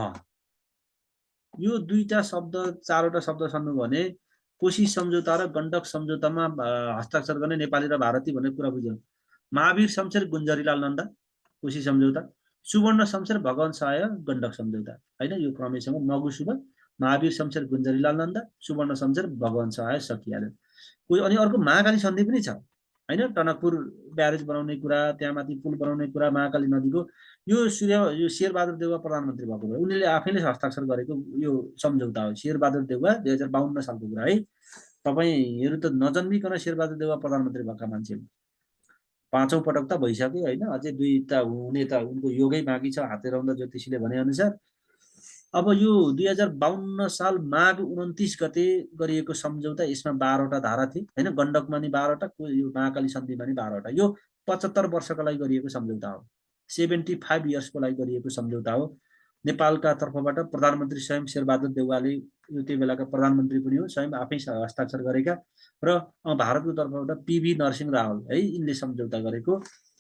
यो दुईटा शब्द 4वटा शब्द सम्झ्नु भने कोशी सम्झौता र गण्डक सम्झौतामा हस्ताक्षर गर्ने नेपाली र भारतीय भन्ने कुरा बुझ्यौँ। महावीर शमशेर गुन्जरीलाल नन्दा कोशी सम्झौता, सुवर्ण शमशेर भगवान सहाय गण्डक सम्झौता होइन। यो क्रमैसँग मगु शुभ, महावीर शमशेर गुन्जरीलाल नन्दा, सुवर्ण शमशेर भगवान सहाय सकिहाल्यो। कोही अनि अर्को महाकाली सन्धि पनि छ होइन। टनकपुर ब्यारेज बनाउने कुरा, त्यहाँ माथि पुल बनाउने कुरा महाकाली नदीको, यो शेरबहादुर देउवा प्रधानमन्त्री भएको भयो। उनीहरूले आफैले हस्ताक्षर गरेको यो सम्झौता हो। शेरबहादुर देउवा 2052 सालको कुरा है। तपाईँहरू त नजन्मिकन शेरबहादुर देउवा प्रधानमन्त्री भएका मान्छे, 5औं पटक त भइसक्यो होइन। अझै 2 त हुने त उनको योगै बाँकी छ, हाते रौँदा ज्योतिषीले भनेअनुसार। अब यो 2052 साल माघ 29 गते गरिएको सम्झौता, यसमा 12वटा धारा थिए होइन। गण्डकमा नि 12वटा, यो महाकाली सन्धिमा नि 12वटा। यो 75 वर्षका लागि गरिएको सम्झौता हो। 75 इयर्सको लागि गरिएको सम्झौता हो। नेपालका तर्फबाट प्रधानमन्त्री स्वयं शेरबहादुर देउवाले, यो त्यो बेलाका प्रधानमन्त्री पनि हो, स्वयं आफै हस्ताक्षर गरेका, र भारतको तर्फबाट पीभी नरसिंह रावल है, यिनले सम्झौता गरेको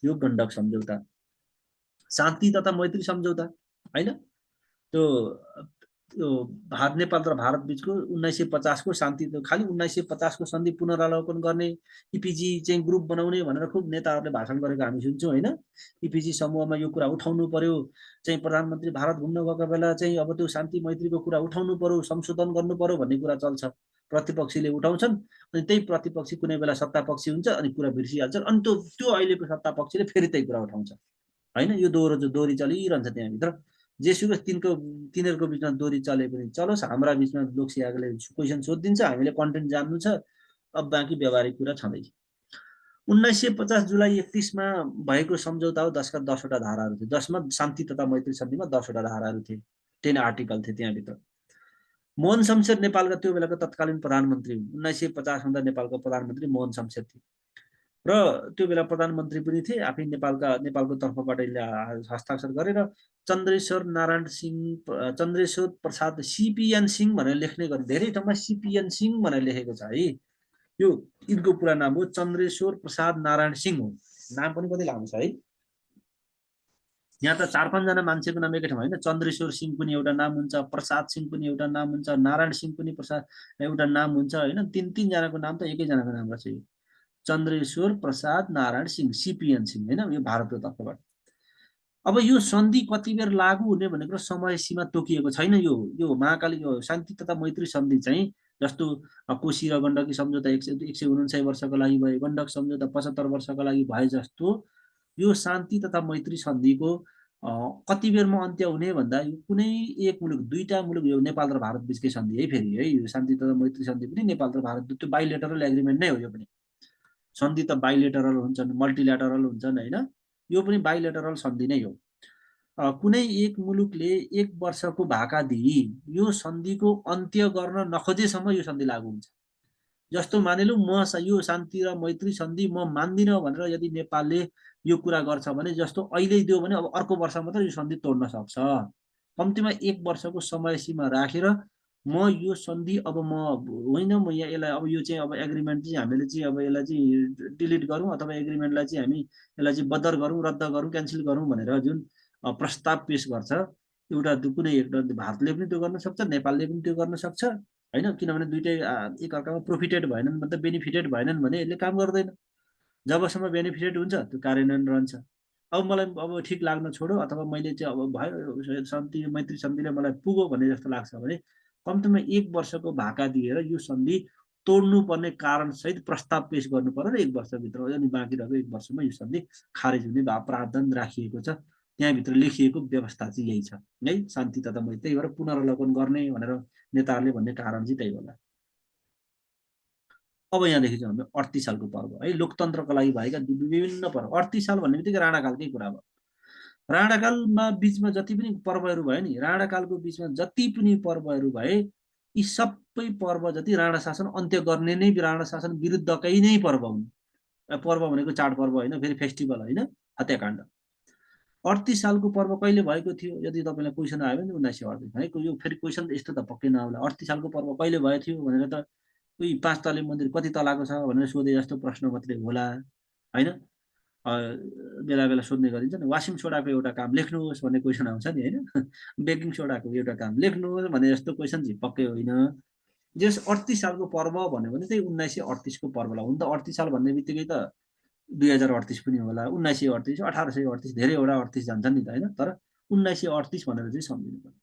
यो गण्डक सम्झौता। शान्ति तथा मैत्री सम्झौता होइन। त्यो नेपाल र भारत बिचको 1950 को शान्ति, खालि 1950 को सन्धि पुनरावलोकन गर्ने, इपिजी चाहिँ ग्रुप बनाउने भनेर खुब नेताहरूले भाषण गरेको हामी सुन्छौँ होइन। इपिजी समूहमा यो कुरा उठाउनु पर्यो, चाहिँ प्रधानमन्त्री भारत घुम्न गएको बेला चाहिँ अब त्यो शान्ति मैत्रीको कुरा उठाउनु पर्यो, संशोधन गर्नु पर्यो भन्ने कुरा चल्छ। प्रतिपक्षीले उठाउँछन् अनि त्यही प्रतिपक्षी कुनै बेला सत्तापक्षी हुन्छ अनि कुरा बिर्सिहाल्छन्, अनि त्यो अहिलेको सत्तापक्षीले फेरि त्यही कुरा उठाउँछ होइन। यो दोहोरी चलिरहन्छ त्यहाँभित्र। जेसुकै तिनीहरूको बिचमा दोहोरी चले पनि चलोस्, हाम्रा बिचमा लोकसेवाले क्वेसन सोधिदिन्छ, हामीले कन्टेन्ट जान्नु छ, अब बाँकी व्यावहारिक कुरा छँदैछ। 1950 जुलाई 31 भएको सम्झौता हो, जसका 10वटा धाराहरू थिए, जसमा शान्ति तथा मैत्री सन्धिमा 10वटा धाराहरू थिए, 10 आर्टिकल थिए त्यहाँभित्र। मोहन शमशेर नेपालका त्यो बेलाको तत्कालीन प्रधानमन्त्री हुन्। 1950 हुँदा नेपालको प्रधानमन्त्री मोहन शमशेर थिए र त्यो बेला प्रधानमन्त्री पनि थिए, आफै नेपालको तर्फबाट हस्ताक्षर गरेर चन्द्रेश्वर प्रसाद सीपीएन सिंह भनेर लेख्ने गरे। धेरै ठाउँमा सीपीएन सिंह भनेर लेखेको छ है। यो यिनको पुरा नाम हो चन्द्रेश्वर प्रसाद नारायण सिंह हो। नाम पनि कति लामो छ है। यहाँ त 4-5 जना मान्छेको नाम एकै ठाउँ होइन। चन्द्रेश्वर सिंह पनि एउटा नाम हुन्छ, प्रसाद सिंह पनि एउटा नाम हुन्छ, नारायण सिंह पनि प्रसाद एउटा नाम हुन्छ होइन। 3-3 जनाको नाम त एकैजनाको नाम रहेछ यो, चन्द्रेश्वर प्रसाद नारायण सिंह सीपीएन सिंह होइन, यो भारतको तर्फबाट। अब यो सन्धि कति बेर लागू हुने भनेको समय सीमा तोकिएको छैन। यो महाकाली यो शान्ति तथा मैत्री सन्धि चाहिँ जस्तो कोशी र गण्डकी सम्झौता 149 वर्षको लागि भयो, गण्डक सम्झौता 75 वर्षको लागि भए जस्तो यो शान्ति तथा मैत्री सन्धिको कति बेरमा अन्त्य हुने भन्दा यो कुनै एक मुलुक, दुईटा मुलुक, यो नेपाल र भारत बिचकै सन्धि है, फेरि है यो शान्ति तथा मैत्री सन्धि पनि नेपाल र भारत, त्यो बाइलेटरल एग्रिमेन्ट नै हो। यो पनि सन्धि त बाइलेटरल हुन्छन्, मल्टिल्याटरल हुन्छन् होइन, यो पनि बाइलेटरल सन्धि नै हो। कुनै एक मुलुकले एक वर्षको भाका दिई यो सन्धिको अन्त्य गर्न नखोजेसम्म यो सन्धि लागू हुन्छ। जस्तो मानिलौँ म यो शान्ति र मैत्री सन्धि म मान्दिनँ भनेर यदि नेपालले यो कुरा गर्छ भने, जस्तो अहिले दियो भने अब अर्को वर्ष मात्र यो सन्धि तोड्न सक्छ। कम्तीमा एक वर्षको समय सीमा राखेर म यो सन्धि अब म होइन, म यहाँ यसलाई अब यो चाहिँ अब एग्रिमेन्ट चाहिँ हामीले चाहिँ अब यसलाई चाहिँ डिलिट गरौँ अथवा एग्रिमेन्टलाई चाहिँ हामी यसलाई चाहिँ बदर गरौँ, रद्द गरौँ, क्यान्सल गरौँ भनेर जुन प्रस्ताव पेश गर्छ, एउटा कुनै एउटा भारतले पनि त्यो गर्न सक्छ, नेपालले पनि त्यो गर्न सक्छ होइन, किनभने दुइटै एकअर्कामा प्रोफिटेड भएनन् मतलब बेनिफिटेड भएनन् भने यसले काम गर्दैन। जबसम्म बेनिफिटेड हुन्छ त्यो कार्यान्वयन रहन्छ। अब मलाई अब ठिक लाग्न छोड्यो अथवा मैले चाहिँ अब भयो शान्ति मैत्री सन्धिले मलाई पुग्यो भन्ने जस्तो लाग्छ भने कम्तीमा एक वर्षको भाका दिएर यो सन्धि तोड्नुपर्ने कारण सहित प्रस्ताव पेश गर्नु पर्यो र एक वर्षभित्र, अनि बाँकी रहेको एक वर्षमा यो सन्धि खारेज हुने प्रावधान राखिएको छ। त्यहाँभित्र लेखिएको व्यवस्था चाहिँ यही छ है, शान्ति तथा मैत्री। त्यही भएर पुनरावलोकन गर्ने भनेर नेताहरूले भन्ने कारण चाहिँ त्यही होला। अब यहाँदेखि चाहिँ हाम्रो 38 सालको पर्व है, लोकतन्त्रको लागि भएका विभिन्न पर्व। 38 साल भन्ने बित्तिकै राणाकालकै कुरा भयो। राणाकालमा बिचमा जति पनि पर्वहरू भयो नि, राणाकालको बिचमा जति पनि पर्वहरू भए, यी सबै पर्व जति राणा शासन अन्त्य गर्ने नै, राणा शासन विरुद्धकै नै पर्व हुन्। पर्व भनेको चाडपर्व होइन, फेरि फेस्टिभल होइन, हत्याकाण्ड। 38 सालको पर्व कहिले भएको थियो यदि तपाईँलाई क्वेसन आयो भने 1938 है। यो फेरि क्वेसन यस्तो त पक्कै नआउला, 38 सालको पर्व कहिले भयो थियो भनेर त उही 5 तले मन्दिर कति तलाको छ भनेर सोधे जस्तो प्रश्न मात्रै होला होइन। बेला बेला सोध्ने गरिन्छ नि, वासिङ सोडाको एउटा काम लेख्नुहोस् भन्ने क्वेसन आउँछ नि होइन, बेकिङ सोडाको एउटा काम लेख्नुहोस् भने जस्तो क्वेसन चाहिँ पक्कै होइन। जस 38 सालको पर्व भन्यो भने चाहिँ 1938 को पर्वलाई हुन त 38 साल भन्ने बित्तिकै त 2038 पनि होला, 1938, 1838, धेरैवटा 38 जान्छन् नि त होइन, तर 1938 भनेर चाहिँ सम्झिनु पर्यो।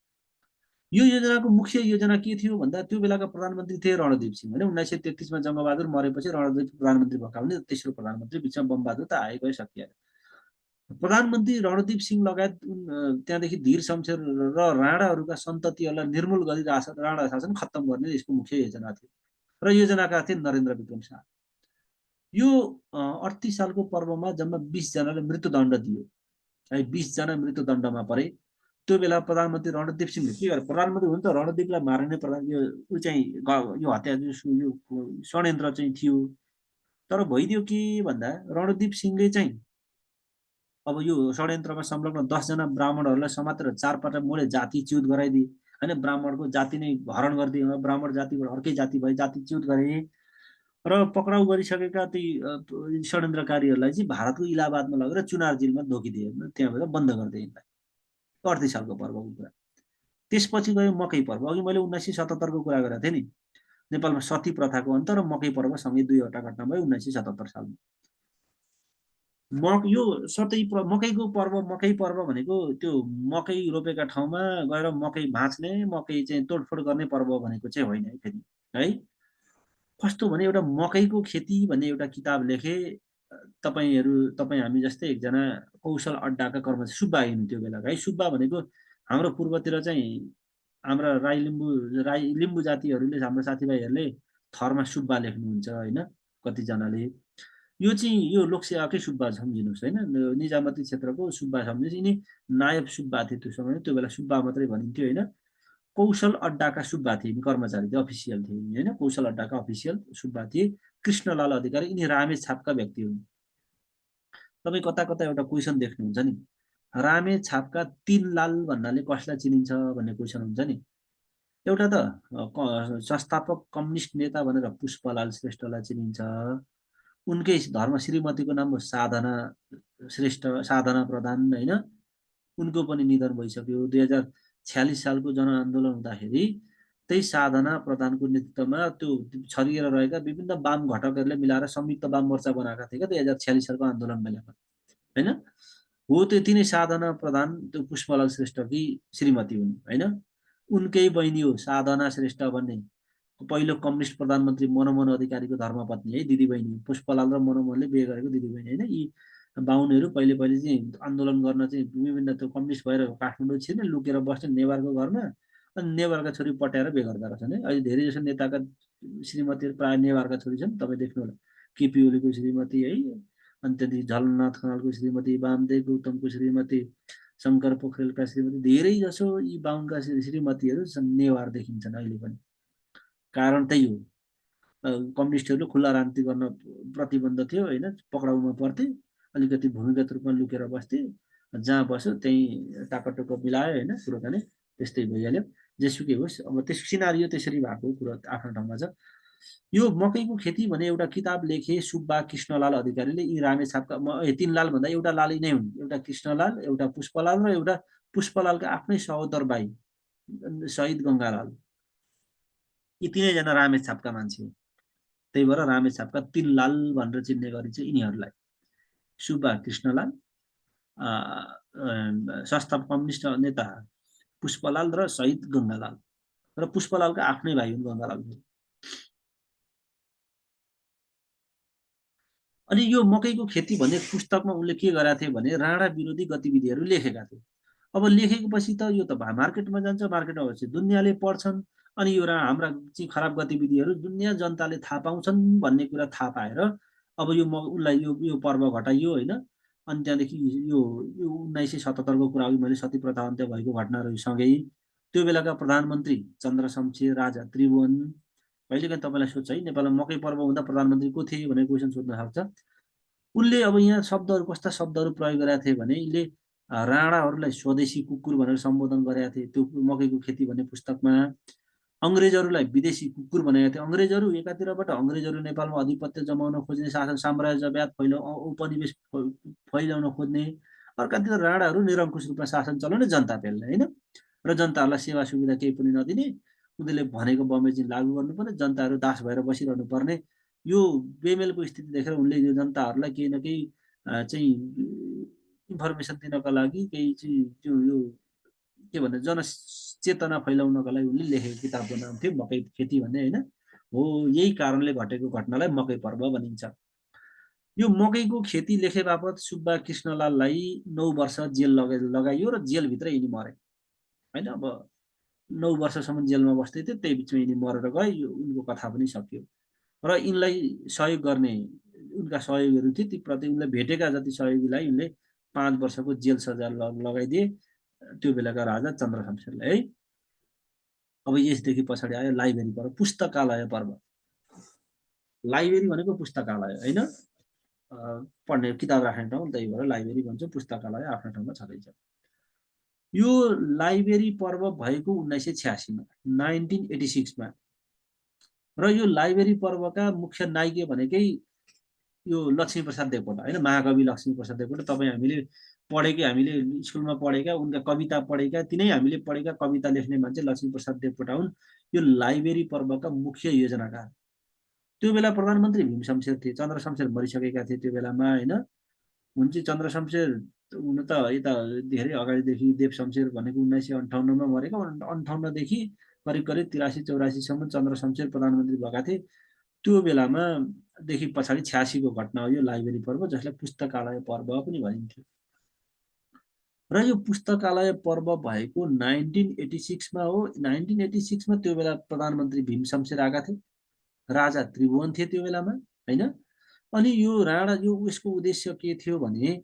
यो योजनाको मुख्य योजना के थियो भन्दा त्यो बेलाका प्रधानमन्त्री थिए रणदीप सिंह होइन। 1933मा जङ्गबहादुर मरेपछि रणदीप प्रधानमन्त्री भएका भने तेस्रो प्रधानमन्त्री, बिचमा बमबहादुर त आए गए सकिहाल्यो। प्रधानमन्त्री रणदीप सिंह लगायत त्यहाँदेखि धीर शमशेर र राणाहरूका सन्ततिहरूलाई निर्मूल गरी राणा शासन खत्तम गर्ने यसको मुख्य योजना थियो र योजनाकार थिए नरेन्द्र विक्रम शाह। यो 38 सालको पर्वमा जम्मा 20 जनाले मृत्युदण्ड दियो है, 20 जना मृत्युदण्डमा परे। त्यो बेला प्रधानमन्त्री रणदीप सिंहले के गरे, प्रधानमन्त्री हुन त रणदीपलाई मार्ने प्रधान यो चाहिँ यो हत्या यो षड्यन्त्र चाहिँ थियो। तर भइदियो के भन्दा रणदीप सिंहले चाहिँ अब यो षड्यन्त्रमा संलग्न 10 जना ब्राह्मणहरूलाई समातेर 4 पटक मोडे जाति च्युत गराइदिए होइन, ब्राह्मणको जाति नै हरण गरिदिए, ब्राह्मण जातिबाट अर्कै जाति भए जाति च्युत गरे र पक्राउ गरिसकेका ती षड्यन्त्रकारीहरूलाई चाहिँ भारतको इलाहाबादमा लगेर चुनार जेलमा धोकिदिए, त्यहाँबाट बन्द गरिदिए यिनलाई। 38 सालको पर्वको कुरा। त्यसपछि गयो मकै पर्व। अघि मैले 1977 को कुरा गरेको थिएँ नि, नेपालमा सती प्रथाको अन्त र मकै पर्व सँगै दुईवटा घटना भयो 1977 सालमा। यो मकैको पर्व, मकै पर्व भनेको त्यो मकै रोपेका ठाउँमा गएर मकै भाँच्ने, मकै चाहिँ तोडफोड गर्ने पर्व भनेको चाहिँ होइन है फेरि है। कस्तो भने एउटा मकैको खेती भन्ने एउटा किताब लेखे तपाईँ हामी जस्तै एकजना कौशल अड्डाका कर्मचारी सुब्बा हुनुहुन्थ्यो बेलाका है। सुब्बा भनेको हाम्रो पूर्वतिर चाहिँ हाम्रा लिम्बू जातिहरूले, हाम्रो साथीभाइहरूले थरमा सुब्बा लेख्नुहुन्छ होइन कतिजनाले। यो चाहिँ यो लोकसेवाकै सुब्बा सम्झिनुहोस् होइन, निजामती क्षेत्रको सुब्बा सम्झिनुहोस्। यिनी नायब सुब्बा थिए त्यो समय, त्यो बेला सुब्बा मात्रै भनिन्थ्यो होइन। कौशल अड्डाका सुब्बा थिए, कर्मचारी थिए, अफिसियल थिए होइन, कौशल अड्डाका अफिसियल सुब्बा थिए। कृष्णलाल अधिकारी यिनी रामेश छापका व्यक्ति हुन्। तपाईँ कता कता एउटा क्वेसन देख्नुहुन्छ नि, रामेश छापका 3 लाल भन्नाले कसलाई चिनिन्छ भन्ने क्वेसन हुन्छ नि। एउटा त संस्थापक कम्युनिस्ट नेता भनेर पुष्पलाल श्रेष्ठलाई चिनिन्छ, उनकै धर्म श्रीमतीको नाम हो साधना श्रेष्ठ, साधना प्रधान होइन। उनको पनि निधन भइसक्यो। 2046 सालको जनआन्दोलन हुँदाखेरि त्यही साधना प्रधानको नेतृत्वमा त्यो छरिएर रहेका विभिन्न वाम घटकहरूले मिलाएर संयुक्त वाम मोर्चा बनाएका थिए क्या 2046 सालको आन्दोलन बेलामा होइन। हो त्यति नै साधना प्रधान त्यो पुष्पलाल श्रेष्ठकी श्रीमती हुन् होइन, उनकै बहिनी हो साधना श्रेष्ठ भन्ने। पहिलो कम्युनिस्ट प्रधानमन्त्री मनमोहन अधिकारीको धर्मपत्नी है दिदीबहिनी पुष्पलाल र मनमोहनले बिहे गरेको दिदीबहिनी होइन। यी बाहुनहरू पहिले पहिले चाहिँ आन्दोलन गर्न चाहिँ विभिन्न त्यो कम्युनिस्ट भएर काठमाडौँ छिर्ने लुकेर बस्ने नेवारको घरमा, अनि नेवारका छोरी पट्याएर बिहे गर्दा रहेछन् है। अहिले धेरै जसो नेताका श्रीमतीहरू प्रायः नेवारका छोरी छन्, तपाईँ देख्नु होला। केपी ओलीको श्रीमती है, अनि त्यहाँदेखि झलनाथ खनालको श्रीमती, वामदेव गौतमको श्रीमती, शङ्कर पोखरेलका श्रीमती, धेरै जसो यी बाहुनका श्रीमतीहरू नेवार देखिन्छन् अहिले पनि। कारण त्यही हो, कम्युनिस्टहरूले खुल्ला राजनीति गर्न प्रतिबन्ध थियो होइन, पक्राउमा पर्थे, अलिकति भूमिगत रूपमा लुकेर बस्थे, जहाँ बस्यो त्यहीँ टाकटुक मिलायो होइन, कुरोकानी त्यस्तै भइहाल्यो। जेसुकै होस्, अब त्यस सिनारियो त्यसरी भएको कुरो आफ्नो ठाउँमा छ। यो मकैको खेती भने एउटा किताब लेखे सुब्बा कृष्णलाल अधिकारीले। यी रामेछापका 3 लाल भन्दा एउटा लाली नै हुन्, एउटा कृष्णलाल, एउटा पुष्पलाल र एउटा पुष्पलालका आफ्नै सहोदर भाइ शहीद गङ्गालाल। यी 3 जना रामेछापका मान्छे हो। त्यही भएर रामेछापका 3 लाल भनेर चिन्ने गरिन्छ यिनीहरूलाई। सुब्बा कृष्णलाल, संस्था कम्युनिस्ट नेता पुष्पलाल र शहीद गङ्गालाल, र पुष्पलालका आफ्नै भाइ हुन् गङ्गालाल। अनि यो मकैको खेती भन्ने पुस्तकमा उनले के गरेका थिए भने राणा विरोधी गतिविधिहरू लेखेका थिए। अब लेखेपछि त यो त मार्केटमा जान्छ, मार्केटमा भएपछि दुनियाँले पढ्छन्, अनि यो हाम्रा चाहिँ खराब गतिविधिहरू दुनियाँ जनताले थाहा पाउँछन् भन्ने कुरा थाहा पाएर अब यो उनलाई यो पर्व घटाइयो होइन। अनि त्यहाँदेखि यो 1977को कुरा अघि मैले सती प्रथा अन्त्य भएको घटनाहरूसँगै त्यो बेलाका प्रधानमन्त्री चन्द्रशमशेर राजा त्रिभुवन, कहिलेकाहीँ तपाईँलाई सोध्छ है नेपालमा मकै पर्व हुँदा प्रधानमन्त्री को थिए भनेर क्वेसन सोध्न सक्छ। उनले अब यहाँ शब्दहरू कस्ता शब्दहरू प्रयोग गरेका थिए भने यिनले राणाहरूलाई स्वदेशी कुकुर भनेर सम्बोधन गरेका थिए त्यो मकैको खेती भन्ने पुस्तकमा। अङ्ग्रेजहरूलाई विदेशी कुकुर भनेका थिए। अङ्ग्रेजहरू एकातिरबाट अङ्ग्रेजहरू नेपालमा अधिपत्य जमाउन खोज्ने, शासन साम्राज्यवाद उपनिवेश फैलाउन खोज्ने, अर्कातिर राणाहरू निरङ्कुश रूपमा शासन चलाउने, जनता पेल्ने होइन, र जनताहरूलाई सेवा सुविधा केही पनि नदिने, उनीहरूले भनेको बमोजिम लागू गर्नुपर्ने, जनताहरू दास भएर बसिरहनु पर्ने, यो बेमेलको स्थिति देखेर उनले यो जनताहरूलाई केही न केही चाहिँ इन्फर्मेसन दिनका लागि केही चाहिँ यो के भन्ने जनचेतना फैलाउनका लागि उनले लेखेको किताबको नाम थियो मकै खेती भन्ने होइन हो। यही कारणले घटेको घटनालाई मकै पर्व भनिन्छ। यो मकैको खेती लेखे बापत सुब्बा कृष्णलाललाई 9 वर्ष जेल लगाइयो र जेलभित्र यिनी मरे होइन। अब 9 वर्षसम्म जेलमा बस्दै थियो, त्यही बिचमा यिनी मरेर गए, यो उनको कथा पनि सकियो। र यिनलाई सहयोग गर्ने उनका सहयोगीहरू थिए, ती प्रति उनले भेटेका जति सहयोगीलाई उनले 5 वर्षको जेल सजाय लगाइदिए त्यो बेलाका राजा चन्द्रशमशेरले है। अब यसदेखि पछाडि आयो लाइब्रेरी पर्व, पुस्तकालय पर्व। लाइब्रेरी भनेको पुस्तकालय होइन, पढ्ने किताब राख्ने ठाउँ, त्यही भएर लाइब्रेरी भन्छ, पुस्तकालय आफ्नो ठाउँमा छँदैछ। यो लाइब्रेरी पर्व भएको 1986मा 1986मा, र यो लाइब्रेरी पर्वका मुख्य नायक भनेकै यो लक्ष्मीप्रसाद देवकोटा होइन, महाकवि लक्ष्मीप्रसाद देवकोटा। तपाईँ हामीले पढेकै, हामीले स्कुलमा पढेका, उनका कविता पढेका, तिनै हामीले पढेका कविता लेख्ने मान्छे लक्ष्मीप्रसाद देवकोटा हुन् यो लाइब्रेरी पर्वका मुख्य योजनाकार। त्यो बेला प्रधानमन्त्री भीमशमशेर थिए, चन्द्रशमशेर मरिसकेका थिए त्यो बेलामा होइन। हुन चाहिँ चन्द्रशमशेर हुन त यता धेरै अगाडिदेखि देवशमशेर भनेको 1958मा मरेको, 58देखि करिब करिब 83-84सम्म चन्द्रशमशेर प्रधानमन्त्री भएका थिए। त्यो बेलामा देखि पछाडि 86को घटना हो यो लाइब्रेरी पर्व, जसलाई पुस्तकालय पर्व पनि भनिन्थ्यो। र यो पुस्तकालय पर्व भएको 1986मा हो। 1986मा त्यो बेला प्रधानमन्त्री भीमशमशेर आएका थिए, राजा त्रिभुवन थिए त्यो बेलामा होइन। अनि यो राणा यो उसको उद्देश्य के थियो भने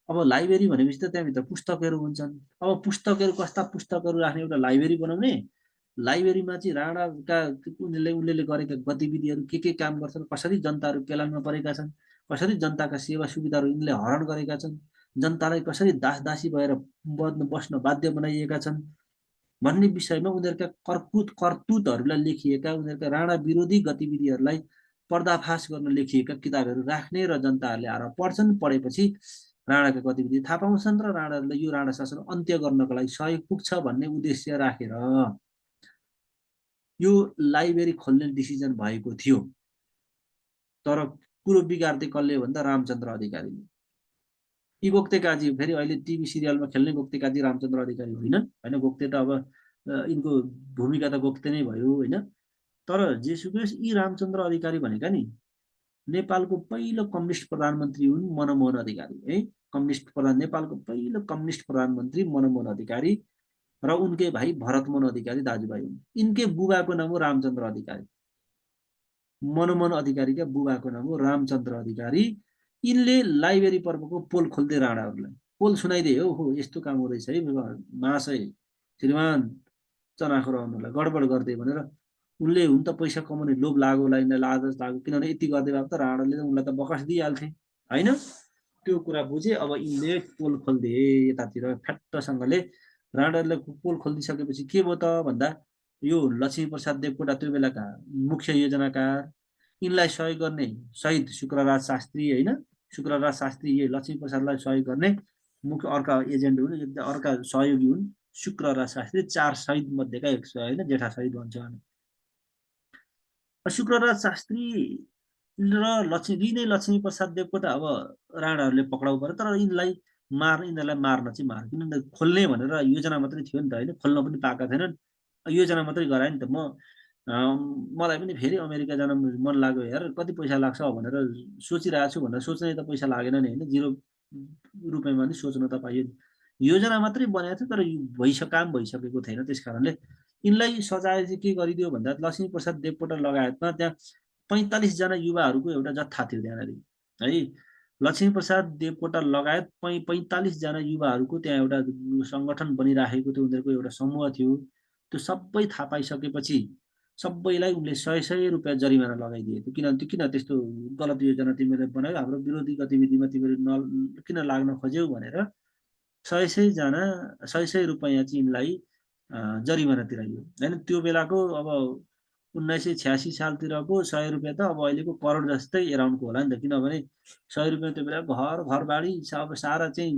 अब लाइब्रेरी भनेपछि त त्यहाँभित्र पुस्तकहरू हुन्छन्। अब पुस्तकहरू कस्ता पुस्तकहरू राख्ने, एउटा लाइब्रेरी बनाउने, लाइब्रेरीमा चाहिँ राणाका उनले गरेका गतिविधिहरू के काम गर्छन्, कसरी जनताहरू पेलानमा परेका छन्, कसरी जनताका सेवा सुविधाहरू यिनले हरण गरेका छन्, जनतालाई कसरी दासी भएर बस्न बाध्य बनाइएका छन् भन्ने विषयमा उनीहरूका करतुतहरूलाई लेखिएका, उनीहरूका राणा विरोधी गतिविधिहरूलाई पर्दाफास गर्न लेखिएका किताबहरू राख्ने र जनताहरूले आएर पढ्छन्। पढेपछि राणाका गतिविधि थाहा पाउँछन् र राणाहरूले यो राणा शासन अन्त्य गर्नको लागि सहयोग पुग्छ भन्ने उद्देश्य राखेर यो लाइब्रेरी खोल्ने डिसिजन भएको थियो। तर कुरो बिगार्दै कसले भन्दा रामचन्द्र अधिकारीले। यी गोक्ते काजी फेरि अहिले टिभी सिरियलमा खेल्ने गोक्ते काजी रामचन्द्र अधिकारी होइन। गोक्ते त अब यिनको भूमिका त गोक्ते नै भयो होइन। तर जेसुकै होस् यी रामचन्द्र अधिकारी भनेका नि नेपालको पहिलो कम्युनिस्ट प्रधानमन्त्री हुन् मनमोहन अधिकारी है। नेपालको पहिलो कम्युनिस्ट प्रधानमन्त्री मनमोहन अधिकारी र उनके भाइ भरतमोहन अधिकारी दाजुभाइ हुन्। इनके बुबाको नाम हो रामचन्द्र अधिकारी। मनमोहन अधिकारीका बुबाको नाम हो रामचन्द्र अधिकारी। यिनले लाइब्रेरी पर्वको पोल खोल्दै राणाहरूलाई पोल सुनाइदिए हो यस्तो काम हुँदैछ है महाशय श्रीमान चनाखो रहनुलाई गडबड गर्दै भनेर। उनले हुन त पैसा कमाउने लोभ लाग्यो होला यिनलाई लालच लाग्यो किनभने यति गर्दै भए त राणाले उनलाई त बकस दिइहाल्थे होइन। त्यो कुरा बुझे अब यिनले पोल खोलिदिए यतातिर फ्याट्टसँगले। राणाले पोल खोलिदिइसकेपछि के भयो त भन्दा यो लक्ष्मीप्रसाद देवकोटा त्यो बेलाका मुख्य योजनाकार, यिनलाई सहयोग गर्ने शहीद शुक्रराज शास्त्री होइन। शुक्रराज शास्त्री यो लक्ष्मीप्रसादलाई सहयोग गर्ने मुख्य अर्का एजेन्ट हुन्, अर्का सहयोगी हुन् शुक्रराज शास्त्री। 4 शहीद मध्येका एक होइन, जेठा शहीद भन्छ। शुक्रराज शास्त्री र लक्ष्मीप्रसाद देवकोटा अब राणाहरूले पक्राउ पऱ्यो। तर यिनीहरूलाई मार्न चाहिँ मार, किनभने खोल्ने भनेर योजना मात्रै थियो नि त होइन, खोल्न पनि पाएका थिएनन्, योजना मात्रै गराए नि त। मलाई पनि फेरि अमेरिका जान मन लाग्यो यार, कति पैसा लाग्छ भनेर सोचिरहेको छु भनेर सोच्ने त पैसा लागेन नि होइन, 0 रुपियाँमा पनि सोच्न त पाइयो। योजना मात्रै बनाएको थियो तर काम भइसकेको थिएन। त्यस कारणले यिनलाई सजाय चाहिँ के गरिदियो भन्दा लक्ष्मीप्रसाद देवकोटा लगायतमा त्यहाँ 45 जना युवाहरूको एउटा जत्था थियो त्यहाँनिर है। लक्ष्मीप्रसाद देवकोटा लगायत 45 जना युवाहरूको त्यहाँ एउटा सङ्गठन बनिराखेको थियो, उनीहरूको एउटा समूह थियो। त्यो सबै थाहा पाइसकेपछि सबैलाई उनले 100 रुपियाँ जरिमाना लगाइदिए। किनभने किन त्यस्तो गलत योजना तिमीले बनायो, हाम्रो विरोधी गतिविधिमा तिमीले किन लाग्न खोज्यौ भनेर 100 रुपियाँ चाहिँ यिनलाई जरिमाना तिराइयो होइन। त्यो बेलाको अब 1986 सालतिरको 100 रुपियाँ त अब अहिलेको करोड जस्तै एराउन्डको होला नि त। किनभने 100 रुपियाँ त्यो बेला घरबाडी अब सारा चाहिँ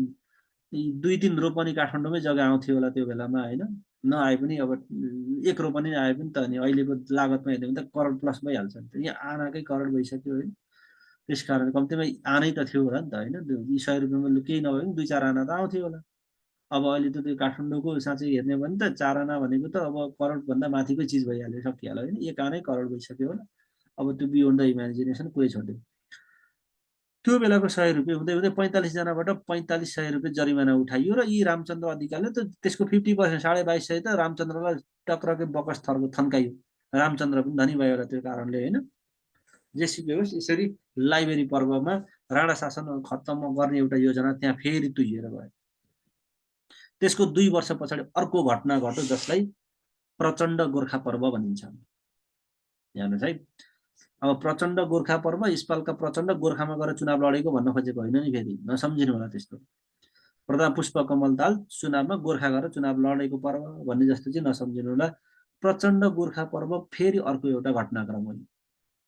2-3 रोपनी काठमाडौँमै जग्गा आउँथ्यो होला त्यो बेलामा होइन। नआए पनि अब 1 रोपनी आए पनि त अनि अहिलेको लागतमा हेर्ने भने त करोड प्लस भइहाल्छ नि त। यहाँ आनाकै करोड भइसक्यो होइन। त्यस कारण कम्तीमा आनै त थियो होला नि त होइन। 100 रुपियाँमा केही नभए पनि 2-4 आना त आउँथ्यो होला। अब अहिले त त्यो काठमाडौँको साँच्चै हेर्ने भने त 4 आना भनेको त अब करोडभन्दा माथिकै चिज भइहाल्यो, सकिहाल्यो होइन। 1 आनै करोड भइसक्यो होला। अब त्यो बियोन्ड द इमेजिनेसन कुरै छोड्यो। त्यो बेलाको 100 रुपियाँ हुँदै हुँदै 45 जनाबाट 4500 रुपियाँ जरिमाना उठाइयो र यी रामचन्द्र अधिकारीले त त्यसको 50% 2250 त रामचन्द्रलाई टक्रकै बकस थन्काइयो। रामचन्द्र पनि धनी भयो होला त्यो कारणले होइन। जेसुकै होस् यसरी लाइब्रेरी पर्वमा राणा शासन खत्तम गर्ने एउटा योजना त्यहाँ फेरि तुइएर गयो। त्यसको 2 वर्ष पछाडि अर्को घटना घट्यो जसलाई प्रचण्ड गोर्खा पर्व भनिन्छ। हेर्नुहोस् है, अब प्रचण्ड गोर्खा पर्व यसपालका प्रचण्ड गोर्खामा गएर चुनाव लडेको भन्न खोजेको होइन नि, फेरि नसम्झिनु होला त्यस्तो। प्रधान पुष्पकमल दाहाल चुनावमा गोर्खा गएर चुनाव लडेको पर्व भन्ने जस्तो चाहिँ नसम्झिनु होला। प्रचण्ड गोर्खा पर्व फेरि अर्को एउटा घटनाक्रम हो।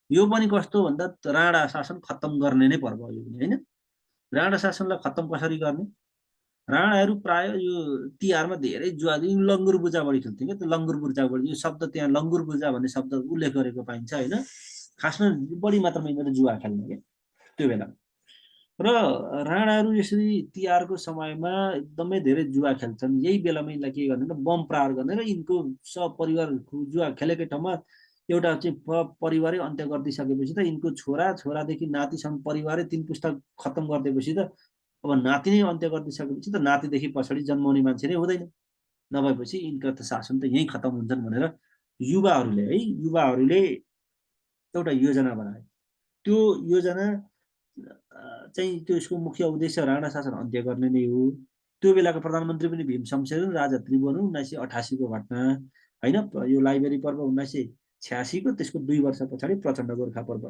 यो पनि कस्तो भन्दा राणा शासन खत्तम गर्ने नै पर्व हो यो होइन। राणा शासनलाई खत्तम कसरी गर्ने? राणाहरू प्राय यो तिहारमा धेरै जुवा लङ्गुर बुजा बढी खेल्थ्यो क्या। त्यो लङ्गुर बुजा बढी यो शब्द त्यहाँ लङ्गुर बुजा भन्ने शब्द उल्लेख गरेको पाइन्छ होइन। खासमा बढी मात्रामा यिनीहरू जुवा खेल्ने क्या त्यो बेला। र राणाहरू यसरी तिहारको समयमा एकदमै धेरै जुवा खेल्छन्। यही बेलामा यिनलाई के गर्ने त बम प्रहार गर्ने र यिनको सपरिवार जुवा खेलेकै ठाउँमा एउटा चाहिँ परिवारै अन्त्य गरिदिइसकेपछि त यिनको छोरादेखि नातिसम्म परिवारै 3 पुस्ता खत्तम गरिदिएपछि त अब नाति नै अन्त्य गरिदिइसकेपछि त नातिदेखि पछाडि जन्माउने मान्छे नै हुँदैन। नभएपछि यिनका त शासन त यहीँ खत्तम हुन्छन् भनेर युवाहरूले एउटा योजना बनाए। त्यो योजना चाहिँ त्यसको मुख्य उद्देश्य राणा शासन अन्त्य गर्ने नै हो। त्यो बेलाको प्रधानमन्त्री पनि भीम शमशेर राजा त्रिभुवन 1988 को घटना होइन। यो लाइब्रेरी पर्व 1986 को, त्यसको 2 वर्ष पछाडि प्रचण्ड गोर्खा पर्व।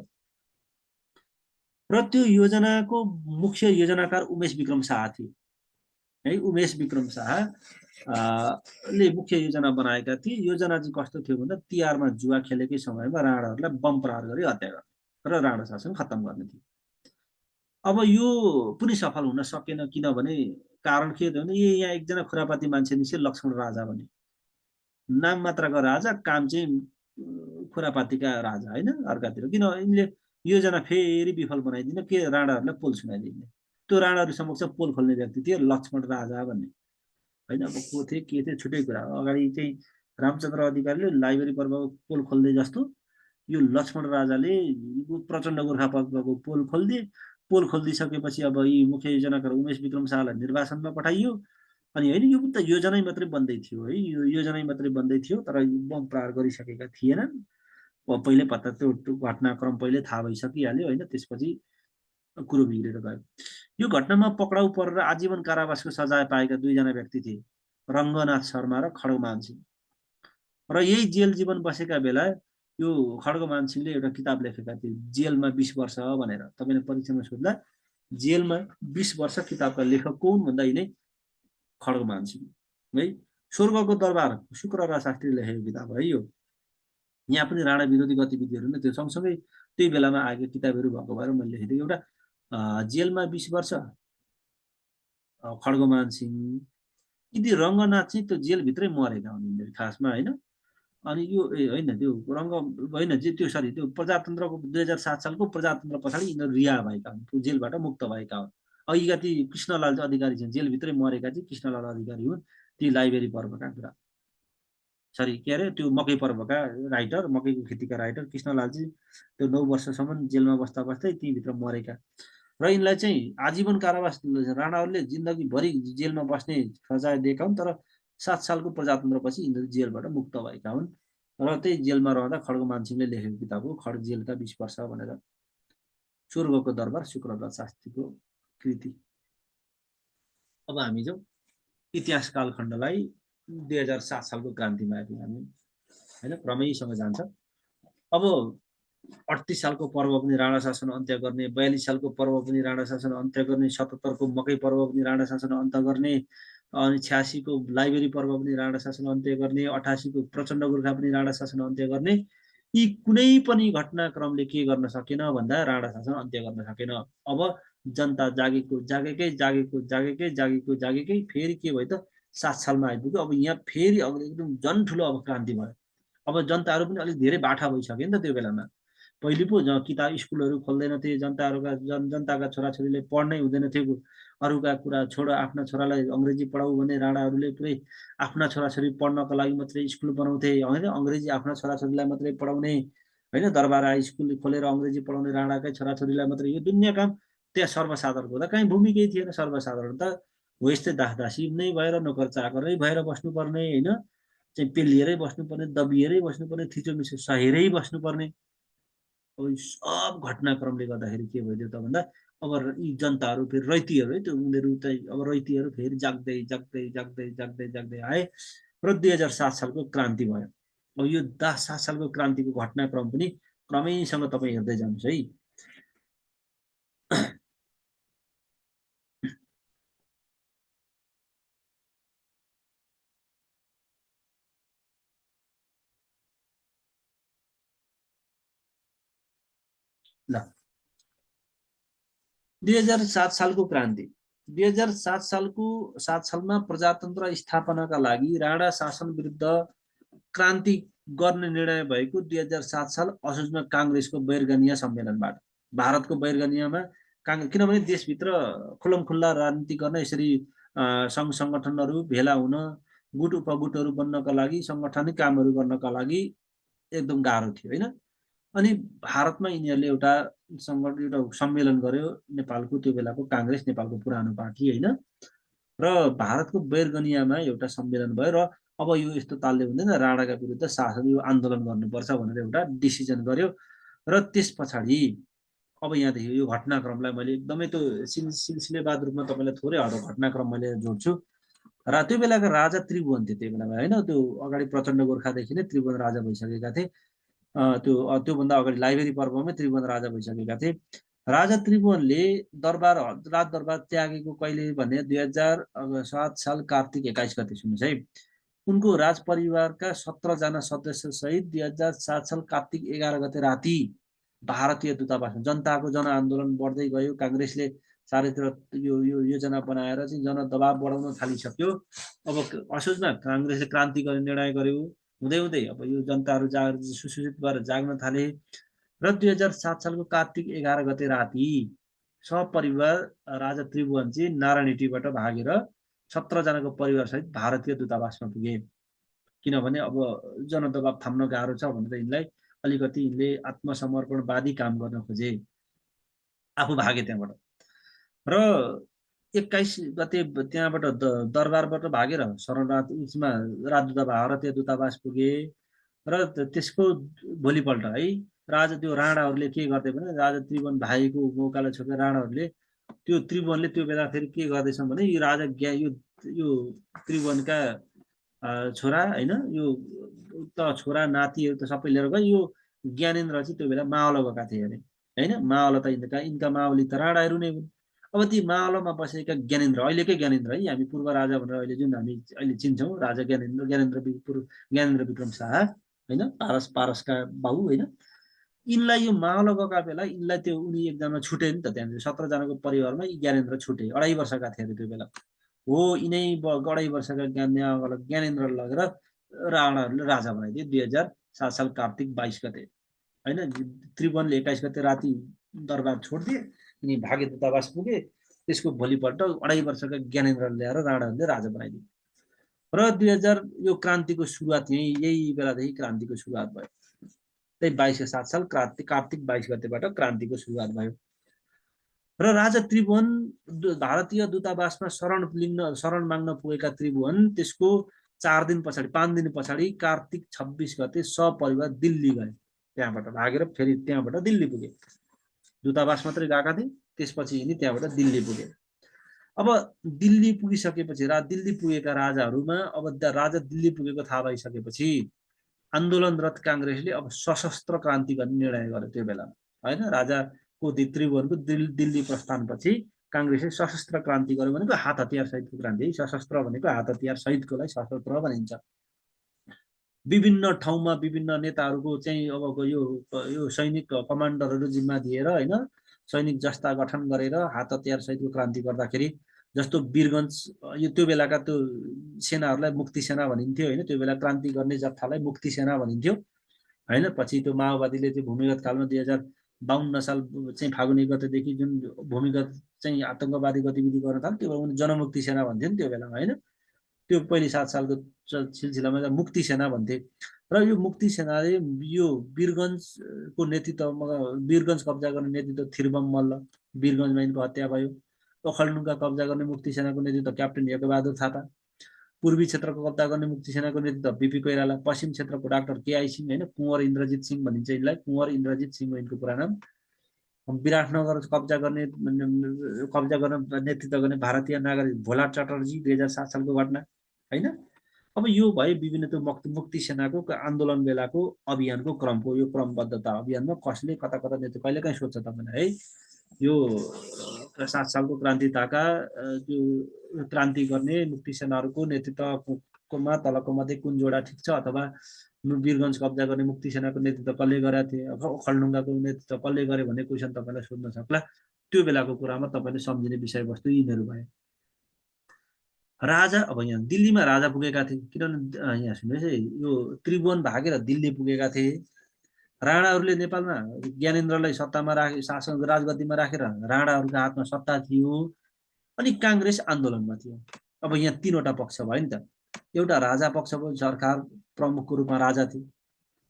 र त्यो योजनाको मुख्य योजनाकार उमेश विक्रम शाह थिए है। उमेश विक्रम शाह ले मुख्य योजना बनाएका थिए। योजना चाहिँ कस्तो थियो भन्दा तिहारमा जुवा खेलेकै समयमा राणाहरूलाई बम प्रहार गरी हत्या गर्ने र राणा शासन खत्तम गर्ने थियो। अब यो पनि सफल हुन सकेन, किनभने कारण के थियो भने यहाँ एकजना खुरापाती मान्छे निस्के लक्ष्मण राजा भने, नाम मात्रका राजा, काम चाहिँ खुरापातीका राजा होइन। अर्कातिर किन यिनले योजना फेरि विफल बनाइदिन के राणाहरूलाई पोल सुनाइदिने। त्यो राणाहरू समक्ष पोल खोल्ने व्यक्ति थियो लक्ष्मण राजा भन्ने होइन। अब को थिए के थिए छुट्टै कुरा। अगाडि चाहिँ रामचन्द्र अधिकारीले लाइब्रेरी पर्वको पोल खोल्दै जस्तो यो लक्ष्मण राजाले प्रचण्ड गोर्खा पक्षको पोल खोलिदिए। पोल खोलिदिइसकेपछि अब यी मुख्य योजनाकार उमेश विक्रम शाहलाई निर्वासनमा पठाइयो। अनि होइन यो त योजनै मात्रै बन्दै थियो है, यो योजनै मात्रै बन्दै थियो, तर बम प्रहार गरिसकेका थिएनन्। पहिले पत्ता त्यो घटनाक्रम पहिले थाहा भइसकिहाल्यो होइन। त्यसपछि कुरो बिग्रेर गयो। यो घटनामा पक्राउ परेर आजीवन कारावासको सजाय पाएका दुईजना व्यक्ति थिए, रङ्गनाथ शर्मा र खड्गमान सिंह। र यही जेल जीवन बसेका बेला यो खड्गमान सिंहले एउटा किताब लेखेका थिए, जेलमा 20 वर्ष भनेर। तपाईँले परीक्षामा सोध्दा जेलमा 20 वर्ष किताबका लेखक कौन भन्दा यिनै खड्गमान सिंह है। स्वर्गको दरबार शुक्रराज शास्त्रीले लेखेको किताब है यो। यहाँ पनि राणा विरोधी गतिविधिहरू नै त्यो सँगसँगै त्यही बेलामा आएको किताबहरू भएको भएर मैले लेखिदिएँ। एउटा जेलमा 20 वर्ष खड्गमान सिंह, यदि रङ्गनाथ चाहिँ त्यो जेलभित्रै मरेका हुन् खासमा होइन। अनि यो होइन त्यो रङ्ग होइन त्यो सरी त्यो प्रजातन्त्रको 2007 सालको प्रजातन्त्र पछाडि यिनीहरू रिहा भएका हुन्, त्यो जेलबाट मुक्त भएका हुन्। अघिका ती कृष्णलाल अधिकारी छन्, जेलभित्रै मरेका चाहिँ कृष्णलाल अधिकारी हुन्, ती लाइब्रेरी पर्वका कुरा सरी के अरे त्यो मकै पर्वका राइटर, मकैको खेतीका राइटर कृष्णलाल चाहिँ त्यो 9 वर्षसम्म जेलमा बस्दा बस्दै तीभित्र मरेका। र यिनलाई चाहिँ आजीवन कारावास राणाहरूले जिन्दगीभरि जेलमा बस्ने सजाय दिएका हुन्। तर 7 सालको प्रजातन्त्रपछि यिनीहरू जेलबाट मुक्त भएका हुन्। र त्यही जेलमा रहँदा खड्गमान सिंहले लेखेको किताब हो खड्ग जेलका 20 वर्ष भनेर। स्वर्गको दरबार शुक्रराज शास्त्रीको कृति। अब हामी जाउँ इतिहास कालखण्डलाई 2007 सालको क्रान्तिमा आइपुग्यौँ हामी होइन, क्रमैसँग जान्छ। अब 38 सालको पर्व पनि राणा शासन अन्त्य गर्ने, 42 सालको पर्व पनि राणा शासन अन्त्य गर्ने, 77 को मकै पर्व पनि राणा शासन अन्त्य गर्ने, अनि 86 को लाइब्रेरी पर्व पनि राणा शासन अन्त्य गर्ने, 88 को प्रचण्ड गोर्खा पनि राणा शासन अन्त्य गर्ने। यी कुनै पनि घटनाक्रमले के गर्न सकेन भन्दा राणा शासन अन्त्य गर्न सकेन। अब जनता जागेको जागेकै जागेको जागेकै जागेको जागेकै फेरि के भयो त 7 सालमा आइपुग्यो। अब यहाँ फेरि अब एकदम झन् ठुलो अब क्रान्ति भयो। अब जनताहरू पनि अलिक धेरै बाठा भइसक्यो नि त त्यो बेलामा। पहिले पो किताब स्कुलहरू खोल्दैन थिए, जनताका छोराछोरीले पढ्नै हुँदैन थियो, अरूका कुरा छोड, आफ्ना छोरालाई अङ्ग्रेजी पढाऊ भने राणाहरूले पुरै आफ्ना छोराछोरी पढ्नको लागि मात्रै स्कुल बनाउँथे होइन, अङ्ग्रेजी आफ्ना छोराछोरीलाई मात्रै पढाउने होइन, दरबार स्कुल खोलेर अङ्ग्रेजी पढाउने राणाकै छोराछोरीलाई मात्रै। यो दुनियाँ काम त्यहाँ सर्वसाधारणको त कहीँ भूमिकै थिएन। सर्वसाधारण त हो यस्तै दासदासी नै भएर नोकर चाकरै भएर बस्नुपर्ने होइन, चाहिँ पेलिएरै बस्नुपर्ने, दबिएरै बस्नुपर्ने, थिचोमिचो सहेरै बस्नुपर्ने। अब सब घटनाक्रमले गर्दाखेरि के भइदियो त भन्दा अब यी जनताहरू फेरि रैतीहरू है, त्यो उनीहरू चाहिँ अब रैतीहरू फेरि जाग्दै जाग्दै जाग्दै जाग्दै जाग्दै आए र 2007 सालको क्रान्ति भयो। अब यो 7 सालको क्रान्तिको घटनाक्रम पनि क्रमैसँग तपाईँ हेर्दै जानुहोस् है। ल 2007 सालको क्रान्ति। 2007 सालको 7 सालमा प्रजातन्त्र स्थापनाका लागि राणा शासन विरुद्ध क्रान्ति गर्ने निर्णय भएको 2007 साल असोजमा काङ्ग्रेसको बैरगनिया सम्मेलनबाट। भारतको बैरगनियामा किनभने देशभित्र खुल्लमखुल्ला राजनीति गर्न, यसरी सङ्घ सङ्गठनहरू भेला हुन, गुट उपगुटहरू बन्नका लागि, सङ्गठनिक कामहरू गर्नका लागि एकदम गाह्रो थियो होइन। अनि भारतमा यिनीहरूले एउटा सम्मेलन गर्यो, नेपालको त्यो बेलाको काङ्ग्रेस, नेपालको पुरानो पार्टी होइन। र भारतको बैरगनियामा एउटा सम्मेलन भयो र अब यो यस्तो तालले हुँदैन, राणाका विरुद्ध शासन यो आन्दोलन गर्नुपर्छ भनेर एउटा डिसिजन गर्यो। र त्यस पछाडि अब यहाँदेखि यो घटनाक्रमलाई मैले एकदमै त्यो सिलसिलेवाद रूपमा तपाईँलाई थोरै हदो घटनाक्रम मैले जोड्छु। र त्यो बेलाका राजा त्रिभुवन थिए त्यो बेलामा होइन, त्यो अगाडि प्रचण्ड गोर्खादेखि नै त्रिभुवन राजा भइसकेका थिए। त्योभन्दा अगाडि लाइब्रेरी पर्वमै त्रिभुवन राजा भइसकेका थिए। राजा त्रिभुवनले राजदरबार त्यागेको कहिले भने 2007 साल कार्तिक 21 गते। सुन्नुहोस् है, उनको राजपरिवारका 17 जना सदस्य सहित 2007 साल कार्तिक 11 गते राति भारतीय दूतावासमा जनताको जनआन्दोलन बढ्दै गयो। काङ्ग्रेसले चारैतिर यो योजना बनाएर चाहिँ जनदबाव बढाउन थालिसक्यो। अब असोजमा काङ्ग्रेसले क्रान्ति गर्ने निर्णय गर्यो। हुँदै हुँदै अब यो जनताहरू सुसूचित भएर जाग्न थाले र 2007 सालको कार्तिक 11 गते राति सपरिवार राजा त्रिभुवन चाहिँ नारायणहिटीबाट भागेर 17 जनाको परिवारसहित भारतीय दूतावासमा पुगे। किनभने अब जनदबाब थाम्न गाह्रो छ भनेर यिनलाई अलिकति यिनले आत्मसमर्पणवादी काम गर्न खोजे, आफू भागे त्यहाँबाट। र 21 गते त्यहाँबाट दरबारबाट भागेर शरणराज उसमा राजदूतावास भारतीय दूतावास पुगे र त्यसको भोलिपल्ट है राजा त्यो राणाहरूले के गर्दै भने राजा त्रिभुवन भाइको मौकालाई छोडेर राणाहरूले त्यो त्रिभुवनले त्यो बेला फेरि के गर्दैछन् भने यो राजा यो त्रिभुवनका छोरा होइन यो त छोरा नातिहरू त सबै लिएर गए। यो ज्ञानेन्द्र चाहिँ त्यो बेला मावल गएका थिए अरे होइन। मावल त यिनका मावली त राणाहरू नै हुन्। अब ती मावलमा बसेका ज्ञानेन्द्र, अहिलेकै ज्ञानेन्द्र है, हामी पूर्व राजा भनेर अहिले जुन हामी अहिले चिन्छौँ राजा ज्ञानेन्द्र विक्रम शाह होइन, पारसका बाबु होइन, यिनलाई यो मावल गएका बेला यिनलाई त्यो उनी एकजना छुटे नि त, त्यहाँनिर 17 जनाको परिवारमा ज्ञानेन्द्र छुटे, 2.5 वर्षका थिए अरे त्यो बेला। हो यिनै 2.5 वर्षका ज्ञानेन्द्र लगेर राणाहरूले राजा बनाइदिए 2007 साल कार्तिक 22 गते होइन। त्रिभुवनले 21 गते राति दरबार छोडिदिए, यिनी भागे दूतावास पुगे, त्यसको भोलिपल्ट 2.5 वर्षका ज्ञानेन्द्र ल्याएर राणाहरूले राजा बनाइदिए। र 2000 यो क्रान्तिको सुरुवात यही बेलादेखि क्रान्तिको सुरुवात भयो। त्यही 2207 साल कार्तिक 22 गतेबाट क्रान्तिको सुरुवात भयो। र राजा त्रिभुवन भारतीय दूतावासमा शरण माग्न पुगेका त्रिभुवन त्यसको 4 दिन पछाडि 5 दिन पछाडि कार्तिक 26 गते सपरिवार दिल्ली गए। त्यहाँबाट भागेर फेरि त्यहाँबाट दिल्ली पुगे। दूतावास मात्रै गएका थिए, त्यसपछि यिनी त्यहाँबाट दिल्ली पुगे। अब दिल्ली पुगिसकेपछि दिल्ली पुगेका राजाहरूमा अब राजा दिल्ली पुगेको थाहा भइसकेपछि आन्दोलनरत काङ्ग्रेसले अब सशस्त्र क्रान्ति गर्ने निर्णय गर्यो त्यो बेला होइन। राजाको त्रिभुवनको दिल्ली प्रस्थानपछि काङ्ग्रेसले सशस्त्र क्रान्ति गर्यो भनेको हात हतियार सहितको क्रान्ति। सशस्त्र भनेको हात हतियार सहितकोलाई सशस्त्र भनिन्छ। विभिन्न ठाउँमा विभिन्न नेताहरूको चाहिँ अब यो सैनिक कमान्डरहरू जिम्मा दिएर होइन, सैनिक जस्ता गठन गरेर हात हतियार सहितको क्रान्ति गर्दाखेरि जस्तो वीरगञ्ज यो त्यो बेलाका त्यो सेनाहरूलाई मुक्ति सेना भनिन्थ्यो होइन। त्यो बेला क्रान्ति गर्ने जत्थालाई मुक्ति सेना भनिन्थ्यो होइन। पछि त्यो माओवादीले त्यो भूमिगत कालमा 2052 साल चाहिँ फागुन 1 गतेदेखि जुन भूमिगत चाहिँ आतङ्कवादी गतिविधि गर्न थाल्यो त्यो बेला जनमुक्ति सेना भन्थ्यो नि त्यो बेलामा होइन। त्यो पहिले 7 सालको सिलसिलामा मुक्ति सेना भन्थे। र यो मुक्ति सेनाले यो वीरगञ्जको नेतृत्वमा वीरगञ्ज कब्जा गर्ने नेतृत्व थिरबम मल्ल, वीरगञ्जमा यिनको हत्या भयो। ओखलढुङ्गा कब्जा गर्ने मुक्ति सेनाको नेतृत्व क्याप्टेन यज्ञबहादुर थापा, पूर्वी क्षेत्रको कब्जा गर्ने मुक्ति सेनाको नेतृत्व बीपी कोइराला, पश्चिम क्षेत्रको डाक्टर केआई सिंह होइन, कुँवर इन्द्रजित सिंह भनिन्छ यिनलाई, कुँवर इन्द्रजित सिंह हो यिनको पुरा नाम। विराटनगर कब्जा गर्ने नेतृत्व गर्ने भारतीय नागरिक भोला चटर्जी 2007 सालको घटना होइन। अब यो भयो विभिन्न त्यो मुक्ति सेनाको आन्दोलन बेलाको अभियानको क्रमको यो क्रमबद्धता। अभियानमा कसले कता कता नेतृत्व कहिले काहीँ सोध्छ तपाईँलाई है। यो 7 सालको क्रान्तिताका त्यो क्रान्ति गर्ने मुक्ति सेनाहरूको नेतृत्वकोमा तलको मध्ये कुन जोडा ठिक छ, अथवा वीरगञ्ज कब्जा गर्ने मुक्ति सेनाको नेतृत्व कसले गरेका थिए, ओखलढुङ्गाको नेतृत्व कसले गरे भन्ने क्वेसन तपाईँलाई सोध्न सक्ला। त्यो बेलाको कुरामा तपाईँले सम्झिने विषयवस्तु यिनीहरू भए। राजा अब यहाँ दिल्लीमा राजा पुगेका थिए, किनभने यहाँ सुन्नुहोस् है, यो त्रिभुवन भागेर दिल्ली पुगेका थिए। राणाहरूले नेपालमा ज्ञानेन्द्रलाई सत्तामा राखे, शासन राजगद्दीमा राखेर राणाहरूको हातमा सत्ता थियो। अनि काङ्ग्रेस आन्दोलनमा थियो। अब यहाँ 3वटा पक्ष भयो नि त। एउटा राजा पक्षको सरकार प्रमुखको रूपमा राजा थिए,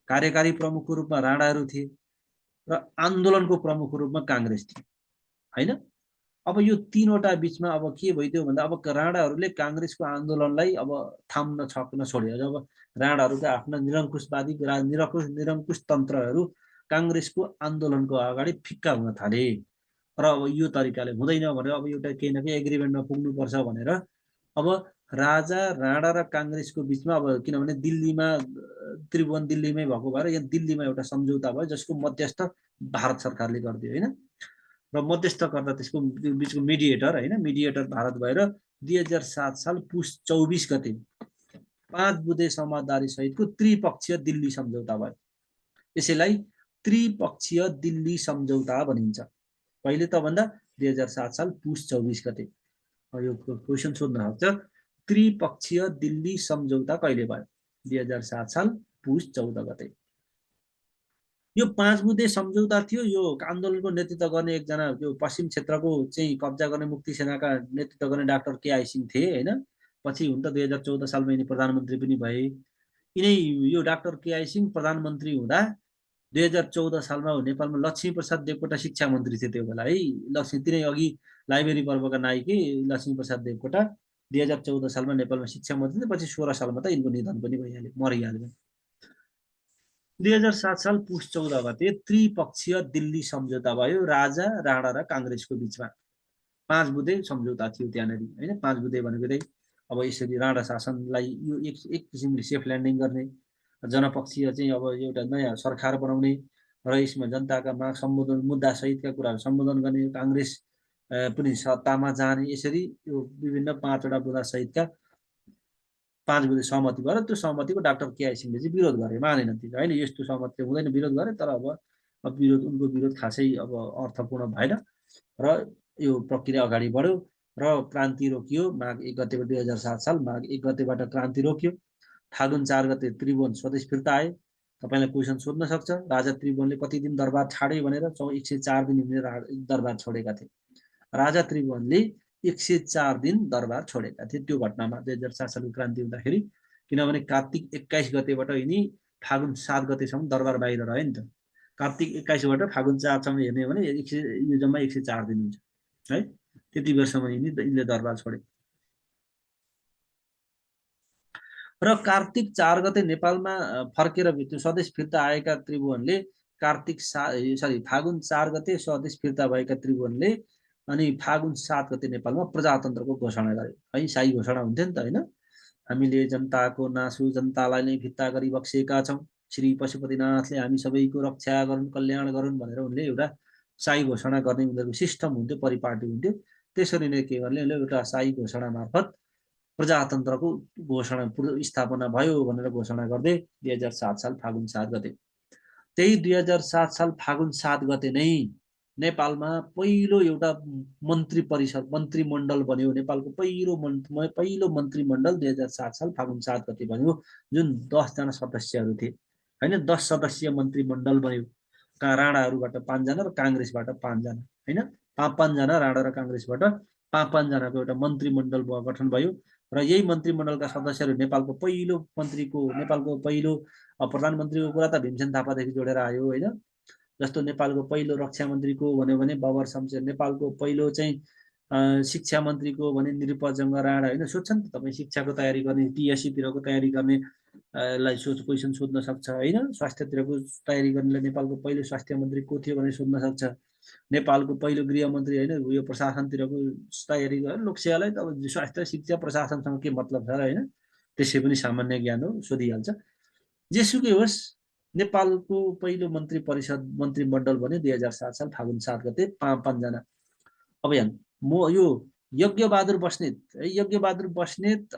कार्यकारी प्रमुखको रूपमा राणाहरू थिए र आन्दोलनको प्रमुखको रूपमा काङ्ग्रेस थियो होइन। अब यो 3वटा बिचमा अब के भइदियो भन्दा अब राणाहरूले काङ्ग्रेसको आन्दोलनलाई अब थाम्न सक्न छोड्यो। अब राणाहरूका आफ्ना निरङ्कुशवादी निरङ्कुश तन्त्रहरू काङ्ग्रेसको आन्दोलनको अगाडि फिक्का हुन थाले। र अब यो तरिकाले हुँदैन भनेर अब एउटा केही न केही एग्रिमेन्टमा पुग्नुपर्छ भनेर अब राजा राणा र काङ्ग्रेसको बिचमा अब किनभने दिल्लीमा त्रिभुवन दिल्लीमै भएको भएर यहाँ दिल्लीमा एउटा सम्झौता भयो जसको मध्यस्थ भारत सरकारले गरिदियो होइन। र मध्यस्थकर्ता त्यसको बिचको मिडिएटर होइन, मिडिएटर भारत भएर 2007 साल पुस 24 गते 5 बुँदे समझदारी सहितको त्रिपक्षीय दिल्ली सम्झौता भयो। यसैलाई त्रिपक्षीय दिल्ली सम्झौता भनिन्छ। कहिले त भन्दा 2007 साल पुस 24 गते। यो क्वेसन सोध्न सक्छ, त्रिपक्षीय दिल्ली सम्झौता कहिले भयो? 2007 साल पुस 14 गते। यो 5 बुँदे सम्झौता थियो। यो आन्दोलनको नेतृत्व गर्ने एकजना त्यो पश्चिम क्षेत्रको चाहिँ कब्जा गर्ने मुक्ति सेनाका नेतृत्व गर्ने डाक्टर केआई सिंह थिए होइन। पछि हुन त 2014 सालमा यिनी प्रधानमन्त्री पनि भए। यिनै यो डाक्टर केआई सिंह प्रधानमन्त्री हुँदा 2014 सालमा नेपालमा लक्ष्मीप्रसाद देवकोटा शिक्षा मन्त्री थिए त्यो बेला है। लक्ष्मी तिनै अघि लाइब्रेरी पर्वका नायकी लक्ष्मीप्रसाद देवकोटा 2014 सालमा नेपालमा शिक्षा मन्त्री थिए। पछि 16 सालमा त यिनको निधन पनि भइहाल्यो, मरिहाल्यो। 2007 साल पुस 14 गते त्रिपक्षीय दिल्ली सम्झौता भयो राजा राणा र काङ्ग्रेसको बिचमा। 5 बुँदे सम्झौता थियो त्यहाँनिर होइन। 5 बुँदे भनेको चाहिँ अब यसरी राणा शासनलाई यो एक किसिमले सेफ ल्यान्डिङ गर्ने, जनपक्षीय चाहिँ अब एउटा नयाँ सरकार बनाउने र यसमा जनताका माग सम्बोधन मुद्दा सहितका कुराहरू सम्बोधन गर्ने, काङ्ग्रेस पनि सत्तामा जाने, यसरी यो विभिन्न 5वटा बुँदा सहितका 5 बुँदे सहमति भयो। त्यो सहमतिको डाक्टर केआई सिंहले चाहिँ विरोध गरे, मानेनन् ती होइन, यस्तो सहमति हुँदैन, विरोध गरे। तर अब विरोध उनको विरोध खासै अब अर्थपूर्ण भएन र यो प्रक्रिया अगाडि बढ्यो र क्रान्ति रोकियो। माघ 1 गते 2007 साल माघ 1 गतेबाट क्रान्ति रोकियो। फागुन 4 गते त्रिभुवन स्वदेश फिर्ता आए। तपाईँलाई क्वेसन सोध्न सक्छ राजा त्रिभुवनले कति दिन दरबार छाडे भनेर। 104 दिन दरबार छोडेका थिए राजा त्रिभुवनले। 104 दिन दरबार छोडेका थिए त्यो घटनामा 2007 सालको क्रान्ति हुँदाखेरि। किनभने कार्तिक 21 गतेबाट यिनी फागुन 7 गतेसम्म दरबार बाहिर रहे नि त। कार्तिक 21बाट फागुन 4 सम्म हेर्ने हो भने यो जम्मा 104 दिन हुन्छ है। त्यति बेरसम्म यिनले दरबार छोडे र कार्तिक 4 गते नेपालमा फर्केर त्यो स्वदेश फिर्ता आएका त्रिभुवनले फागुन 4 गते स्वदेश फिर्ता भएका त्रिभुवनले अनि फागुन 7 गते नेपालमा प्रजातन्त्रको घोषणा गरे है। शाही घोषणा हुन्थ्यो नि त होइन। हामीले जनताको नासु जनतालाई नै फिर्ता गरी बक्सेका छौँ, श्री पशुपतिनाथले हामी सबैको रक्षा गरून् कल्याण गरून् भनेर उनले एउटा शाही घोषणा गर्ने उनीहरूको सिस्टम हुन्थ्यो, परिपाटी हुन्थ्यो। त्यसरी नै के गर्ने एउटा शाही घोषणा मार्फत प्रजातन्त्रको घोषणा स्थापना भयो भनेर घोषणा गर्दै 2007 साल फागुन 7 गते। त्यही 2007 साल फागुन 7 गते नै नेपालमा पहिलो एउटा मन्त्री परिषद मन्त्रीमण्डल बन्यो। नेपालको पहिलो मन्त्रीमण्डल 2007 साल फागुन 7 गते बन्यो, जुन 10 जना सदस्यहरू थिए होइन। 10 सदस्यीय मन्त्रीमण्डल बन्यो। राणाहरूबाट 5 जना र काङ्ग्रेसबाट 5 जना होइन। 5 जना राणा र काङ्ग्रेसबाट 5 जनाको एउटा मन्त्रीमण्डल गठन भयो र यही मन्त्रीमण्डलका सदस्यहरू नेपालको पहिलो प्रधानमन्त्रीको कुरा त भीमसेन थापादेखि जोडेर आयो होइन। जस्तो नेपालको पहिलो रक्षा मन्त्रीको भन्यो भने बाबर शमशेर, नेपालको पहिलो चाहिँ शिक्षा मन्त्रीको भने निरुपजङ्ग राणा होइन। सोध्छ नि त तपाईँ शिक्षाको तयारी गर्ने टिएससीतिरको तयारी गर्ने लाई क्वेसन सोध्न सक्छ होइन। स्वास्थ्यतिरको तयारी गर्नेलाई नेपालको पहिलो स्वास्थ्य मन्त्री को थियो भनेर सोध्न सक्छ। नेपालको पहिलो गृहमन्त्री होइन यो प्रशासनतिरको तयारी गर्ने लोकसेवालाई त अब स्वास्थ्य शिक्षा प्रशासनसँग के मतलब छ र होइन। त्यसै पनि सामान्य ज्ञान हो, सोधिहाल्छ। जेसुकै होस् नेपालको पहिलो मन्त्री परिषद मन्त्रीमण्डल भन्यो 2007 साल फागुन 7 गते 5 जना। अब यहाँ यो यज्ञबहादुर बस्नेत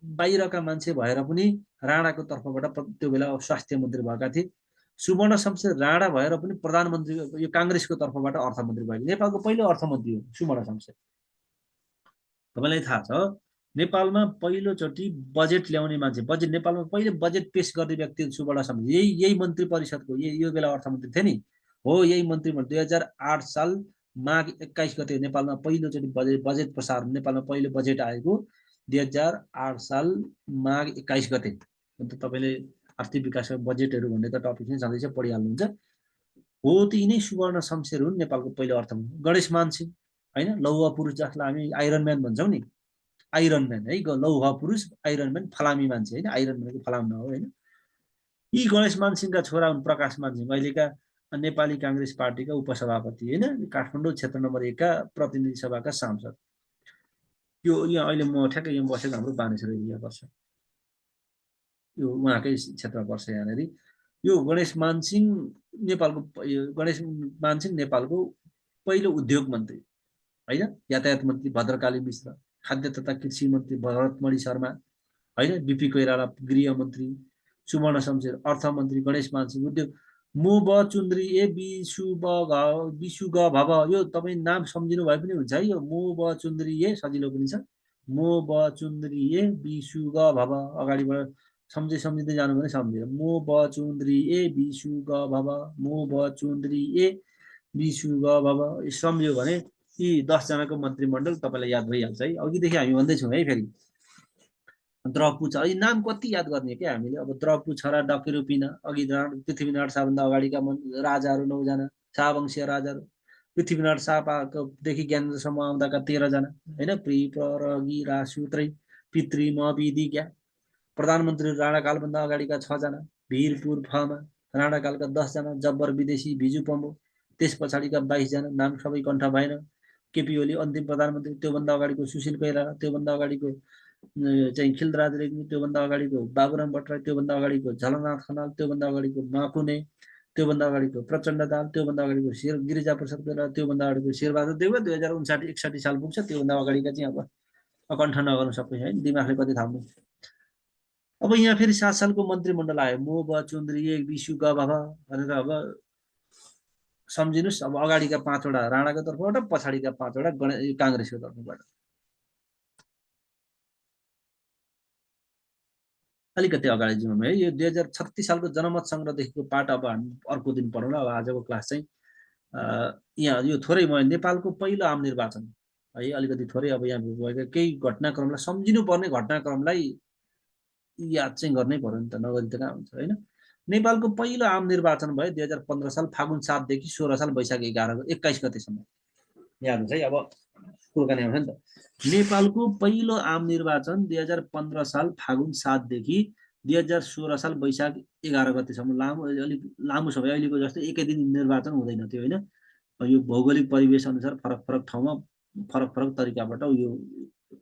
बाहिरका मान्छे भएर पनि राणाको तर्फबाट त्यो बेला स्वास्थ्य मन्त्री भएका थिए। सुवर्ण शमशेर राणा भएर पनि प्रधानमन्त्री यो काङ्ग्रेसको तर्फबाट अर्थमन्त्री भएको। नेपालको पहिलो अर्थमन्त्री हो सुवर्ण शमशेर। तपाईँलाई थाहा छ नेपालमा पहिलोचोटि बजेट ल्याउने मान्छे, नेपालमा पहिले बजेट पेश गर्ने व्यक्ति सुवर्ण शमशेर, यही मन्त्री परिषदको यो बेला अर्थमन्त्री थिए नि हो। यही मन्त्रीमण्डल 2008 साल माघ 21 गते नेपालमा पहिलोचोटि बजेट प्रसारण, नेपालमा पहिलो बजेट आएको 2008 साल माघ 21 गते। अन्त तपाईँले आर्थिक विकास बजेटहरू भन्ने त टपिक नै छँदैछ, पढिहाल्नुहुन्छ हो। त यिनै सुवर्ण शमशेर हुन् नेपालको पहिलो अर्थमन्त्री। गणेश मानसिंह होइन, लौह पुरुष जसलाई हामी आइरन म्यान भन्छौँ नि, आइरन म्यान है, लौह पुरुष आइरन म्यान, फलामी मान्छे होइन, आइरन म्यानको फलाम हो होइन। यी गणेश मानसिंहका छोरा हुन् प्रकाश मानसिंह, अहिलेका नेपाली काङ्ग्रेस पार्टीका उपसभापति होइन, काठमाडौँ क्षेत्र नम्बर 1 का प्रतिनिधि सभाका सांसद। यो यहाँ अहिले म ठ्याक्कै यहाँ बसेको हाम्रो बानेश्वर एरिया पर्छ, यो उहाँकै क्षेत्र पर्छ यहाँनिर। यो गणेश मानसिंह नेपालको पहिलो उद्योग मन्त्री होइन। यातायात मन्त्री भद्रकाली मिश्र, खाद्य तथा कृषि मन्त्री भरतमणि शर्मा होइन, बिपी कोइराला गृहमन्त्री, सुवर्ण शमशेर अर्थमन्त्री, गणेश मानसिंह उद्योग। मु ब चुन्द्री ए बिसु ग भव, यो तपाईँ नाम सम्झिनु भए पनि हुन्छ है। यो मु ब चुन्द्री ए सजिलो पनि छ। मु ब चुन्द्री ए बिसु ग भव, अगाडिबाट सम्झिँदै जानु भने सम्झेर मु ब चुन्द्री ए बिसु ग भव, मु ब चुन्द्री ए बिसु ग भव सम्झ्यो भने यी 10 जनाको मन्त्रीमण्डल तपाईँलाई याद भइहाल्छ है। अघिदेखि हामी भन्दैछौँ है। फेरि द्रवपु छ, यी नाम कति याद गर्ने क्या हामीले। अब द्रवपु छोरा डकेरुपिना, अघि पृथ्वीनारायण शाहभन्दा अगाडिका राजाहरू 9 जना, शाहवंशीय राजाहरू। पृथ्वीनारायण शाहदेखि ज्ञानेन्द्रसम्म आउँदाका 13 जना होइन, प्रि प्रगी रासुत्रै पितृ म विधि क्या। प्रधानमन्त्री राणाकालभन्दा अगाडिका 6 जना, भिरपुर फमा राणाकालका 10 जना, जब्बर विदेशी भिजु पम्बो, त्यस पछाडिका 22 जना, नाम सबै कण्ठ भएन। केपी ओली अन्तिम प्रधानमन्त्री, त्योभन्दा अगाडिको सुशील कोइराला, त्योभन्दा अगाडिको चाहिँ खिलराज रेग्मी, त्योभन्दा अगाडिको बाबुराम भट्टराई, त्योभन्दा अगाडिको झलनाथ खनाल, त्योभन्दा अगाडिको माकुने, त्योभन्दा अगाडिको प्रचण्ड दाल, त्योभन्दा अगाडिको गिरिजा प्रसाद कोइराला, त्योभन्दा अगाडिको शेरबहादुर देउवा 2059-61 साल पुग्छ। त्योभन्दा अगाडिका चाहिँ अब अकण्ठ नगर्नु सबै है, दिमागले कति थाम्नु। अब यहाँ फेरि 7 सालको मन्त्रीमण्डल आयो, मो ब चुन्द्री एक विशु ग भव भनेर। अब सम्झिनुहोस्, अब अगाडिका 5 वटा राणाको तर्फबाट, पछाडिका 5 वटा काङ्ग्रेसको तर्फबाट। अलिकति अगाडि जाउँ है। यो 2036 सालको जनमत सङ्ग्रहदेखिको पाठ अब हामी अर्को दिन पढौँला। अब आजको क्लास चाहिँ यहाँ यो थोरै म नेपालको पहिलो आम निर्वाचन है, अलिकति थोरै अब यहाँ भएका केही घटनाक्रमलाई सम्झिनु पर्ने घटनाक्रमलाई याद चाहिँ गर्नै पर्यो नि त, नगरी त कहाँ हुन्छ होइन। नेपालको पहिलो आम निर्वाचन भयो 2015 साल फागुन 7 देखि 16 साल वैशाख 21 गतेसम्म। याद हुन्छ है, अब कुराकानी आउँछ नि त। नेपालको पहिलो आम निर्वाचन 2015 साल फागुन 7 देखि 2016 साल वैशाख 11 गतेसम्म। लामो, अलिक लामो समय, अहिलेको जस्तै एकै दिन निर्वाचन हुँदैन थियो होइन। यो भौगोलिक परिवेश अनुसार फरक फरक ठाउँमा फरक फरक तरिकाबाट यो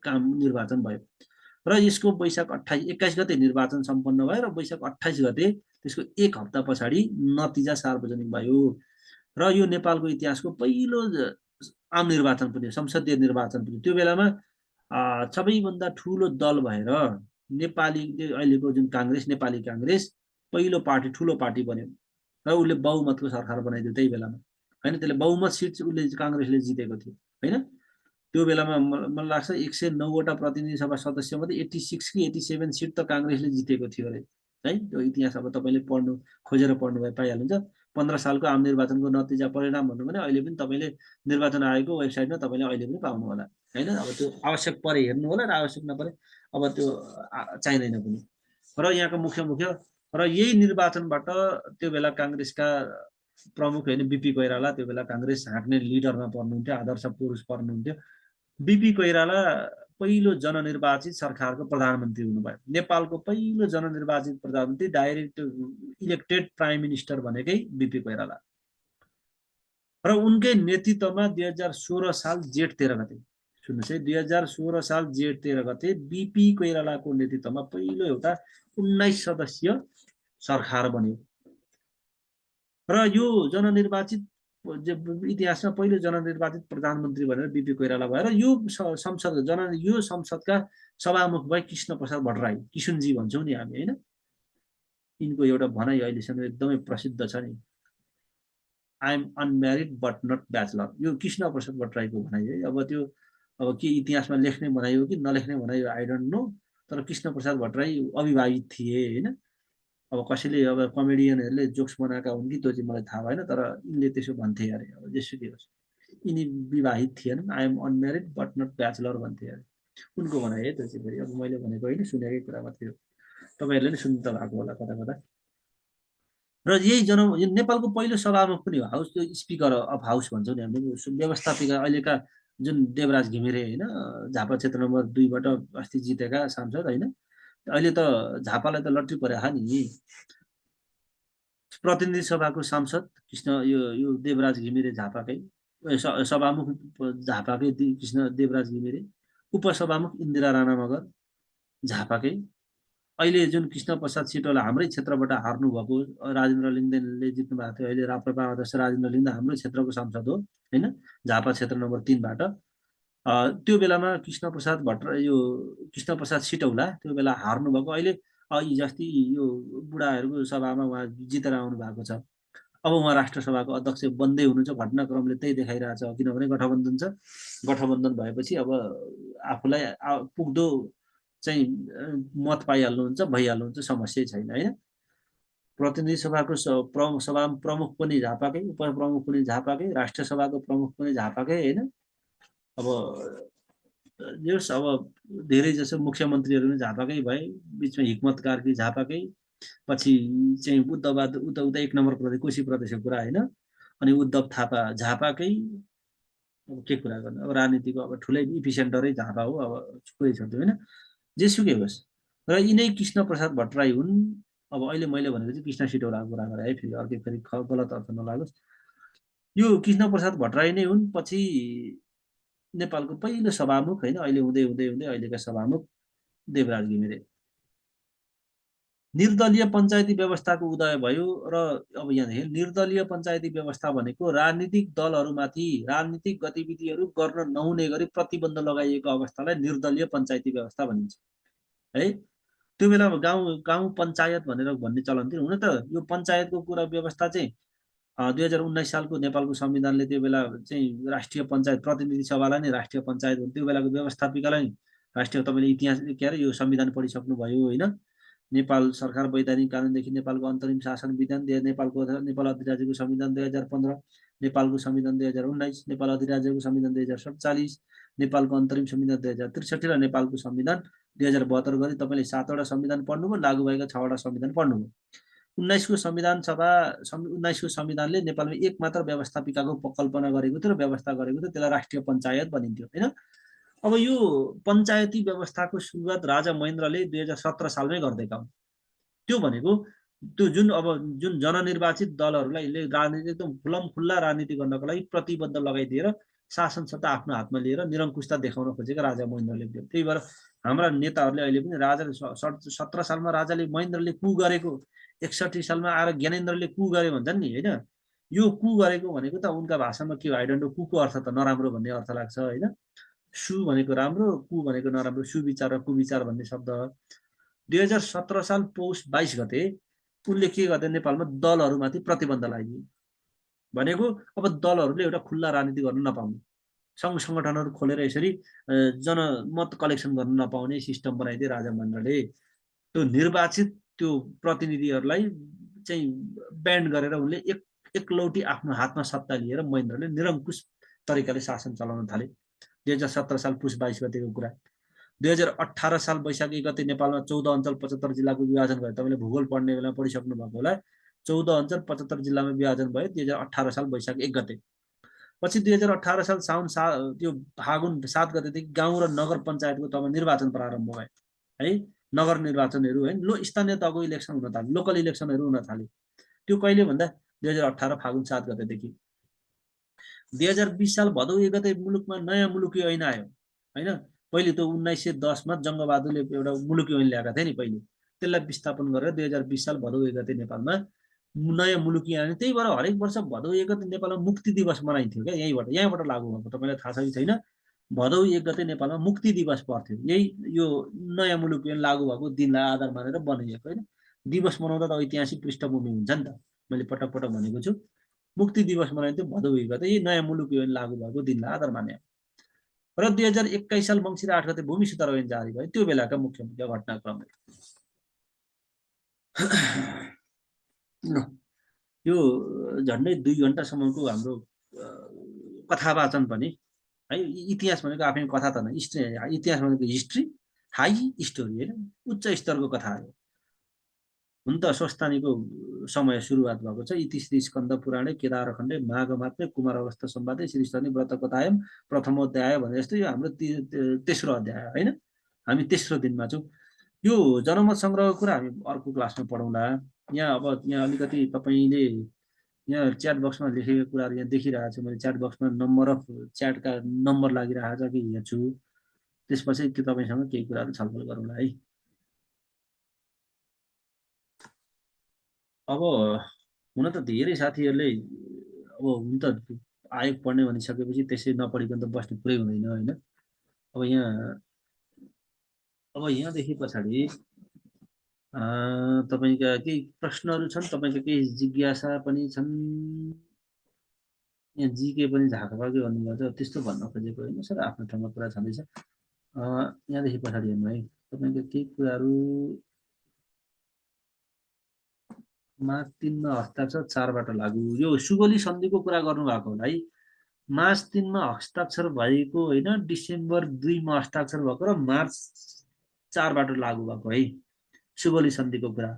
काम निर्वाचन भयो। र यसको वैशाख 21 गते निर्वाचन सम्पन्न भयो र वैशाख 28 गते त्यसको एक हप्ता पछाडि नतिजा सार्वजनिक भयो। र यो नेपालको इतिहासको पहिलो आम निर्वाचन पनि, संसदीय निर्वाचन पनि। त्यो बेलामा सबैभन्दा ठुलो दल भएर नेपाली, अहिलेको जुन काङ्ग्रेस, नेपाली काङ्ग्रेस पहिलो पार्टी, ठुलो पार्टी बन्यो र उसले बहुमतको सरकार बनाइदियो त्यही बेलामा होइन। त्यसले बहुमत सिट उसले, काङ्ग्रेसले जितेको थियो होइन। त्यो बेलामा मलाई लाग्छ 109 वटा प्रतिनिधि सभा सदस्य मध्ये 86 कि 87 सिट त काङ्ग्रेसले जितेको थियो अरे है। त्यो इतिहास अब तपाईँले पढ्नु, खोजेर पढ्नु भए पाइहाल्नुहुन्छ। 15 सालको आम निर्वाचनको नतिजा परिणाम भन्नु भने अहिले पनि तपाईँले निर्वाचन आयोगको वेबसाइटमा तपाईँले अहिले पनि पाउनु होला होइन। अब त्यो आवश्यक परे हेर्नु होला र आवश्यक नपरे अब त्यो चाहिँदैन पनि। र यहाँको मुख्य र यही निर्वाचनबाट त्यो बेला काङ्ग्रेसका प्रमुख होइन बिपी कोइराला, त्यो बेला काङ्ग्रेस हाँक्ने लिडरमा पर्नुहुन्थ्यो, आदर्श पुरुष पर्नुहुन्थ्यो। बिपी कोइराला पहिलो जननिर्वाचित सरकारको प्रधानमन्त्री हुनुभयो। नेपालको पहिलो जननिर्वाचित प्रधानमन्त्री, डाइरेक्ट इलेक्टेड प्राइम मिनिस्टर भनेकै बिपी कोइराला। र उनकै नेतृत्वमा 2016 साल जेठ 13 गते, सुन्नुहोस् है, 2016 साल जेठ 13 गते बिपी कोइरालाको नेतृत्वमा पहिलो एउटा 19 सदस्यीय सरकार बन्यो। र यो जननिर्वाचित, इतिहासमा पहिलो जननिर्वाचित प्रधानमन्त्री भनेर बिपी कोइराला भएर यो संसदका सभामुख भए कृष्ण प्रसाद भट्टराई, किशुनजी भन्छौँ नि हामी होइन। यिनको एउटा भनाइ अहिलेसम्म एकदमै प्रसिद्ध छ नि, I am unmarried but not bachelor. यो कृष्ण प्रसाद भट्टराईको भनाइ है। अब त्यो अब के इतिहासमा लेख्ने भनाइ हो कि नलेख्ने भनाइ हो, आई डोन्ट नो। तर कृष्ण प्रसाद भट्टराई अविवाहित थिए होइन। अब कसैले, अब कमेडियनहरूले जोक्स बनाएका हुन् कि त्यो चाहिँ मलाई थाहा भएन, तर यिनले त्यसो भन्थे अरे। अब जेसुकै होस्, यिनी विवाहित थिएनन्, I am unmarried but not bachelor भन्थे अरे। उनको भनाइ है त्यो चाहिँ फेरि। अब मैले भनेको होइन, सुनेकै कुरा मात्रै हो, तपाईँहरूले नि सुन्नु त भएको होला कता कता। र यही नेपालको पहिलो सभामुख पनि हो, हाउस, त्यो स्पिकर अफ हाउस भन्छौँ नि हामीले, व्यवस्थापिका अहिलेका जुन देवराज घिमिरे होइन, झापा क्षेत्र नम्बर 2बाट अस्ति जितेका सांसद होइन। अहिले त झापालाई त लट्ठी परेको नि। प्रतिनिधि सभाको सांसद कृष्ण, यो देवराज घिमिरे झापाकै, सभामुख झापाकै कृष्ण देवराज घिमिरे, उपसभामुख इन्दिरा राणा मगर झापाकै। अहिले जुन कृष्ण प्रसाद सिटौला हाम्रै क्षेत्रबाट हार्नुभएको, राजेन्द्र लिङ्गदेनले जित्नु भएको थियो, अहिले राप्रपा अध्यक्ष राजेन्द्र लिङ्गदेन हाम्रै क्षेत्रको सांसद हो होइन, झापा क्षेत्र नम्बर 3बाट। त्यो बेलामा कृष्ण प्रसाद सिटौला त्यो बेला हार्नुभएको, अहिले हिजोअस्ति यो बुढाहरूको सभामा उहाँ जितेर आउनु भएको छ। अब उहाँ राष्ट्रसभाको अध्यक्ष बन्दै हुनुहुन्छ। घटनाक्रमले त्यही देखाइरहेछ, किनभने गठबन्धन छ। गठबन्धन भएपछि अब आफूलाई पुग्दो चाहिँ मत पाइहाल्नुहुन्छ, भइहाल्नुहुन्छ, समस्या छैन होइन। प्रतिनिधि सभाको सभा प्रमुख पनि झापाकै, उपप्रमुख पनि झापाकै, राष्ट्रिय सभाको प्रमुख पनि झापाकै होइन। अब जस अब धेरै जसो मुख्यमन्त्रीहरू पनि झापाकै भए, बिचमा हिक्मत कार्की झापाकै, पछि चाहिँ उद्धववाद उता उता 1 नम्बर प्रदेश कोशी प्रदेशको कुरा होइन, अनि उद्धव थापा झापाकै। अब के कुरा गर्नु, अब राजनीतिको अब ठुलै इपिसेन्टरै झापा हो, अब कुरै छ त्यो होइन, जेसुकै होस्। र यिनै कृष्ण प्रसाद भट्टराई हुन्। अब अहिले मैले भनेको चाहिँ कृष्ण सिटौलाको कुरा गरेँ है, फेरि अर्कै फेरि गलत अर्थ नलागोस्। यो कृष्ण प्रसाद भट्टराई नै हुन् पछि नेपालको पहिलो सभामुख होइन, अहिले हुँदै हुँदै हुँदै अहिलेका सभामुख देवराज घिमिरे। निर्दलीय पञ्चायती व्यवस्थाको उदय भयो र अब यहाँदेखि निर्दलीय पञ्चायती व्यवस्था भनेको राजनीतिक दलहरूमाथि राजनीतिक गतिविधिहरू गर्न नहुने गरी प्रतिबन्ध लगाइएको अवस्थालाई निर्दलीय पञ्चायती व्यवस्था भनिन्छ है। त्यो बेला गाउँ गाउँ पञ्चायत भनेर भन्ने चलन थियो। हुन त यो पञ्चायतको कुरा व्यवस्था चाहिँ 2019 सालको नेपालको संविधानले त्यो बेला चाहिँ राष्ट्रिय पञ्चायत प्रतिनिधि सभालाई नै राष्ट्रिय पञ्चायत त्यो बेलाको व्यवस्थापिकालाई राष्ट्रिय, तपाईँले इतिहास के अरे यो संविधान पढिसक्नुभयो होइन। नेपाल सरकार वैधानिक कानुनदेखि नेपालको अन्तरिम शासन विधान, नेपाल अधिराज्यको संविधान 2015, नेपालको संविधान 2019, नेपाल अधिराज्यको संविधान 2047, नेपालको अन्तरिम संविधान 2063 र नेपालको संविधान 2072 गरी तपाईँले 7वटा संविधान पढ्नुभयो, लागू भएका 6वटा संविधान पढ्नुभयो। 19को संविधान सभा 19को संविधानले नेपालमा एक मात्र व्यवस्थापिकाको कल्पना गरेको थियो र व्यवस्था गरेको थियो, त्यसलाई राष्ट्रिय पञ्चायत भनिन्थ्यो होइन। अब यो पञ्चायती व्यवस्थाको सुरुवात राजा महेन्द्रले 2017 सालमै गरिदिएका हुन्। त्यो भनेको त्यो जुन जननिर्वाचित दलहरूलाई राजनीति एकदम खुल्लम खुल्ला राजनीति गर्नको लागि प्रतिबद्ध लगाइदिएर शासन सत्ता आफ्नो हातमा लिएर निरङ्कुशता देखाउन खोजेका राजा महेन्द्रले थियो। त्यही भएर हाम्रा नेताहरूले अहिले पनि राजाले 17 सालमा राजाले महेन्द्रले कु गरेको, 61 सालमा आएर ज्ञानेन्द्रले कु गरे भन्छन् नि होइन। यो कु गरेको भनेको त उनका भाषामा के हो, आई डोन्ट नो, कुको अर्थ त नराम्रो भन्ने अर्थ लाग्छ होइन। सु भनेको राम्रो, कु भनेको नराम्रो, सुविचार र कुविचार भन्ने शब्द। 2017 साल पौष 22 गते उनले के गर्दै नेपालमा दलहरूमाथि प्रतिबन्ध लगाइदिए। भनेको अब दलहरूले एउटा खुल्ला राजनीति गर्न नपाउने, सङ्घ सङ्गठनहरू खोलेर यसरी जनमत कलेक्सन गर्न नपाउने सिस्टम बनाइदिए राजा महेन्द्रले। त्यो निर्वाचित त्यो प्रतिनिधिहरूलाई चाहिँ ब्यान्ड गरेर उनले एकलौटी आफ्नो हातमा सत्ता लिएर महेन्द्रले निरङ्कुश तरिकाले शासन चलाउन थाले। 2017 साल पुस 22 गतेको कुरा। 2018 साल वैशाख 1 गते नेपालमा 14 अञ्चल 75 जिल्लाको विभाजन भयो। तपाईँले भूगोल पढ्ने बेला पढिसक्नु भएको होला। 14 अञ्चल 75 जिल्लामा विभाजन भयो 2018 साल वैशाख 1 गते। पछि 2018 साल साउन त्यो फागुन 7 गतेदेखि गाउँ र नगर पञ्चायतको तब निर्वाचन प्रारम्भ भयो है। नगर निर्वाचनहरू है, स्थानीय तहको इलेक्सन हुन थाल्यो, लोकल इलेक्सनहरू हुन थाल्यो। त्यो कहिले भन्दा 2018 फागुन 7 गतेदेखि। 2020 साल भदौ 1 गते मुलुकमा नयाँ मुलुकी ऐन आयो होइन। पहिले त 1910 जङ्गबहादुरले एउटा मुलुकी ऐन ल्याएका थिए नि पहिले, त्यसलाई विस्थापन गरेर 2020 साल भदौ 1 गते नेपालमा नयाँ मुलुकी ऐन। त्यही भएर हरेक वर्ष भदौ 1 गते नेपालमा मुक्ति दिवस मनाइन्थ्यो क्या। यहीँबाट लागू भएको, तपाईँलाई थाहा छ कि छैन। भदौ 1 गते नेपालमा मुक्ति दिवस पर्थ्यो। यही यो नयाँ मुलुकी ऐन लागू भएको दिनलाई आधार मानेर बनाइएको होइन। दिवस मनाउँदा त ऐतिहासिक पृष्ठभूमि हुन्छ नि त, मैले पटक पटक भनेको छु। मुक्ति दिवस मनाइन्थ्यो भदौ 1 गते, यही नयाँ मुलुकी ऐन लागू भएको दिनलाई आधार माने। र 2021 साल मङ्सिर 8 गते भूमि सुधार ऐन जारी भयो, त्यो बेलाका मुख्य मुख्य घटनाक्रमहरू। यो झन्डै 2 घन्टासम्मको हाम्रो कथा वाचन पनि है। इतिहास भनेको आफै कथा त होइन, इतिहास भनेको हिस्ट्री, हाई स्टोरी होइन, उच्च स्तरको कथा हो। हुन त स्वस्थानीको समय सुरुवात भएको छ। इति श्री स्कन्द पुराणे केदारखण्डे माघ मात्रे कुमार अवस्था सम्वादे श्रीस्थानी व्रत कथायम प्रथमोध्याय भने जस्तो यो हाम्रो तेस्रो अध्याय होइन। हामी तेस्रो दिनमा छौँ। यो जनमत सङ्ग्रहको कुरा हामी अर्को क्लासमा पढौँला। यहाँ अब यहाँ अलिकति तपाईँले यहाँ च्याट बक्समा लेखेको कुराहरू यहाँ देखिरहेको छु मैले। च्याट बक्समा नम्बर अफ च्याटका नम्बर लागिरहेको छ कि हेर्छु, त्यसपछि त्यो तपाईँसँग केही कुराहरू छलफल गरौँला है। अब हुन त धेरै साथीहरूले अब हुन त आयोग पढ्ने भनिसकेपछि त्यसै नपढिकन त बस्ने कुरै हुँदैन होइन। अब यहाँदेखि पछाडि तपाईँका केही प्रश्नहरू छन्, तपाईँका केही जिज्ञासा पनि छन्। यहाँ जिके पनि झाकभाकै भन्नुभएको छ, त्यस्तो भन्न खोजेको होइन सर, आफ्नो ठाउँमा कुरा छँदैछ। यहाँदेखि पछाडि हेर्नु है, तपाईँका केही कुराहरू। माघ 3 मा हस्ताक्षर 4बाट लागू, यो सुगोली सन्धिको कुरा गर्नुभएको होला है। मार्च 3 मा हस्ताक्षर भएको होइन, डिसेम्बर 2 मा हस्ताक्षर भएको र मार्च 4 बाट लागू भएको है सुगौली सन्धिको कुरा।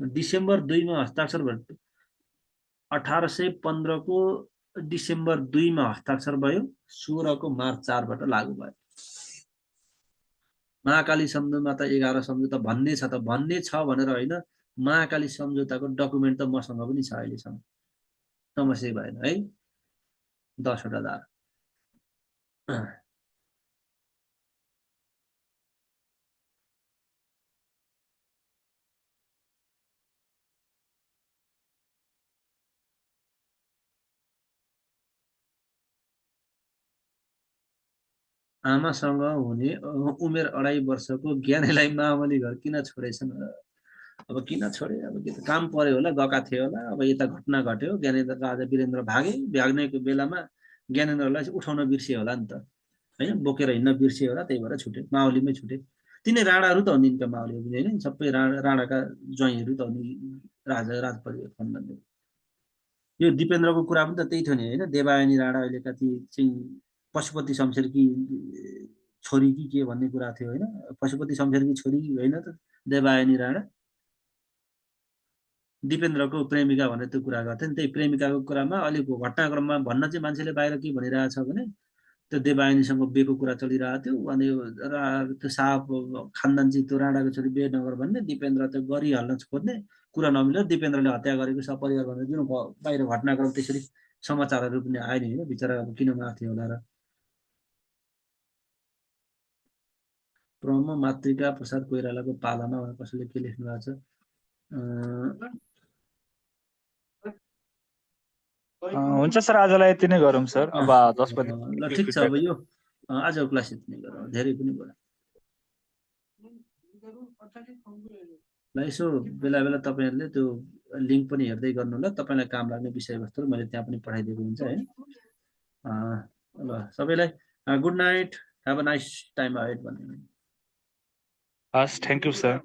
डिसेम्बर 2 मा हस्ताक्षर भयो, 1815 को डिसेम्बर 2 मा हस्ताक्षर भयो, 16 को मार्च 4 बाट लागू भयो। महाकाली सम्झौता त 11 सम्झौता भन्ने छ त, भन्ने छ भनेर होइन, महाकाली सम्झौताको डकुमेन्ट त मसँग पनि छ अहिलेसम्म, समस्या भएन है। 10 वटा धारा। आमासँग हुने उमेर 2.5 वर्षको ज्ञानेलाई मामली घर किन छोडेछन्? अब किन छोडे, अब के त काम पर्यो होला, गएका थिए होला, अब यता घटना घट्यो, ज्ञानेन्द्र राजा वीरेन्द्र भाग्नेको बेलामा ज्ञानेन्द्रलाई उठाउन बिर्सियो होला नि त होइन, बोकेर हिँड्न बिर्सियो होला, त्यही भएर छुटे, माओलीमै छुटे। तिनै राणाहरू त हो नि यिनका माओलीहरू होइन, सबै राणाका ज्वाइँहरू त हो नि राजा राजपरिवार खण्डन। यो दिपेन्द्रको कुरा पनि त त्यही थियो नि होइन, देवायनी राणा अहिलेका ती चाहिँ पशुपति शमशेरकी छोरी कि के भन्ने कुरा थियो होइन, पशुपति शमशेरकी छोरी होइन त देवायनी राणा, दिपेन्द्रको प्रेमिका भनेर त्यो कुरा गर्थे नि। त्यही प्रेमिकाको कुरामा अहिलेको घटनाक्रममा भन्न चाहिँ मान्छेले बाहिर के भनिरहेछ भने त्यो देवायनीसँग बिहेको कुरा चलिरहेको थियो, अनि त्यो साहब खानदान चाहिँ त्यो राणाको छोरी बिहे नगर भन्ने, दिपेन्द्र त्यो गरिहाल्न खोज्ने, कुरा नमिलेर दिपेन्द्रले हत्या गरेको सपरिवार भनेर जुन बाहिर घटनाक्रम त्यसरी समाचारहरू पनि आयो नि होइन, बिचरा किन मार्थ्यो होला र। ब्रह्म मातृका प्रसाद कोइरालाको पालामा कसैले के लेख्नु भएको छ? हुन्छ सर, आजलाई यति नै गरौँ सर, अब 10 बजे ल ठिक छ, अब यो आजको क्लास यति नै गरौँ, धेरै पनि भयो। ल यसो बेला बेला तपाईँहरूले त्यो लिङ्क पनि हेर्दै गर्नु ल, तपाईँलाई काम लाग्ने विषयवस्तुहरू मैले त्यहाँ पनि पठाइदिएको हुन्छ है। ल सबैलाई good night, have a nice time ahead भन्ने। हस्, थ्याङ्क यू सर।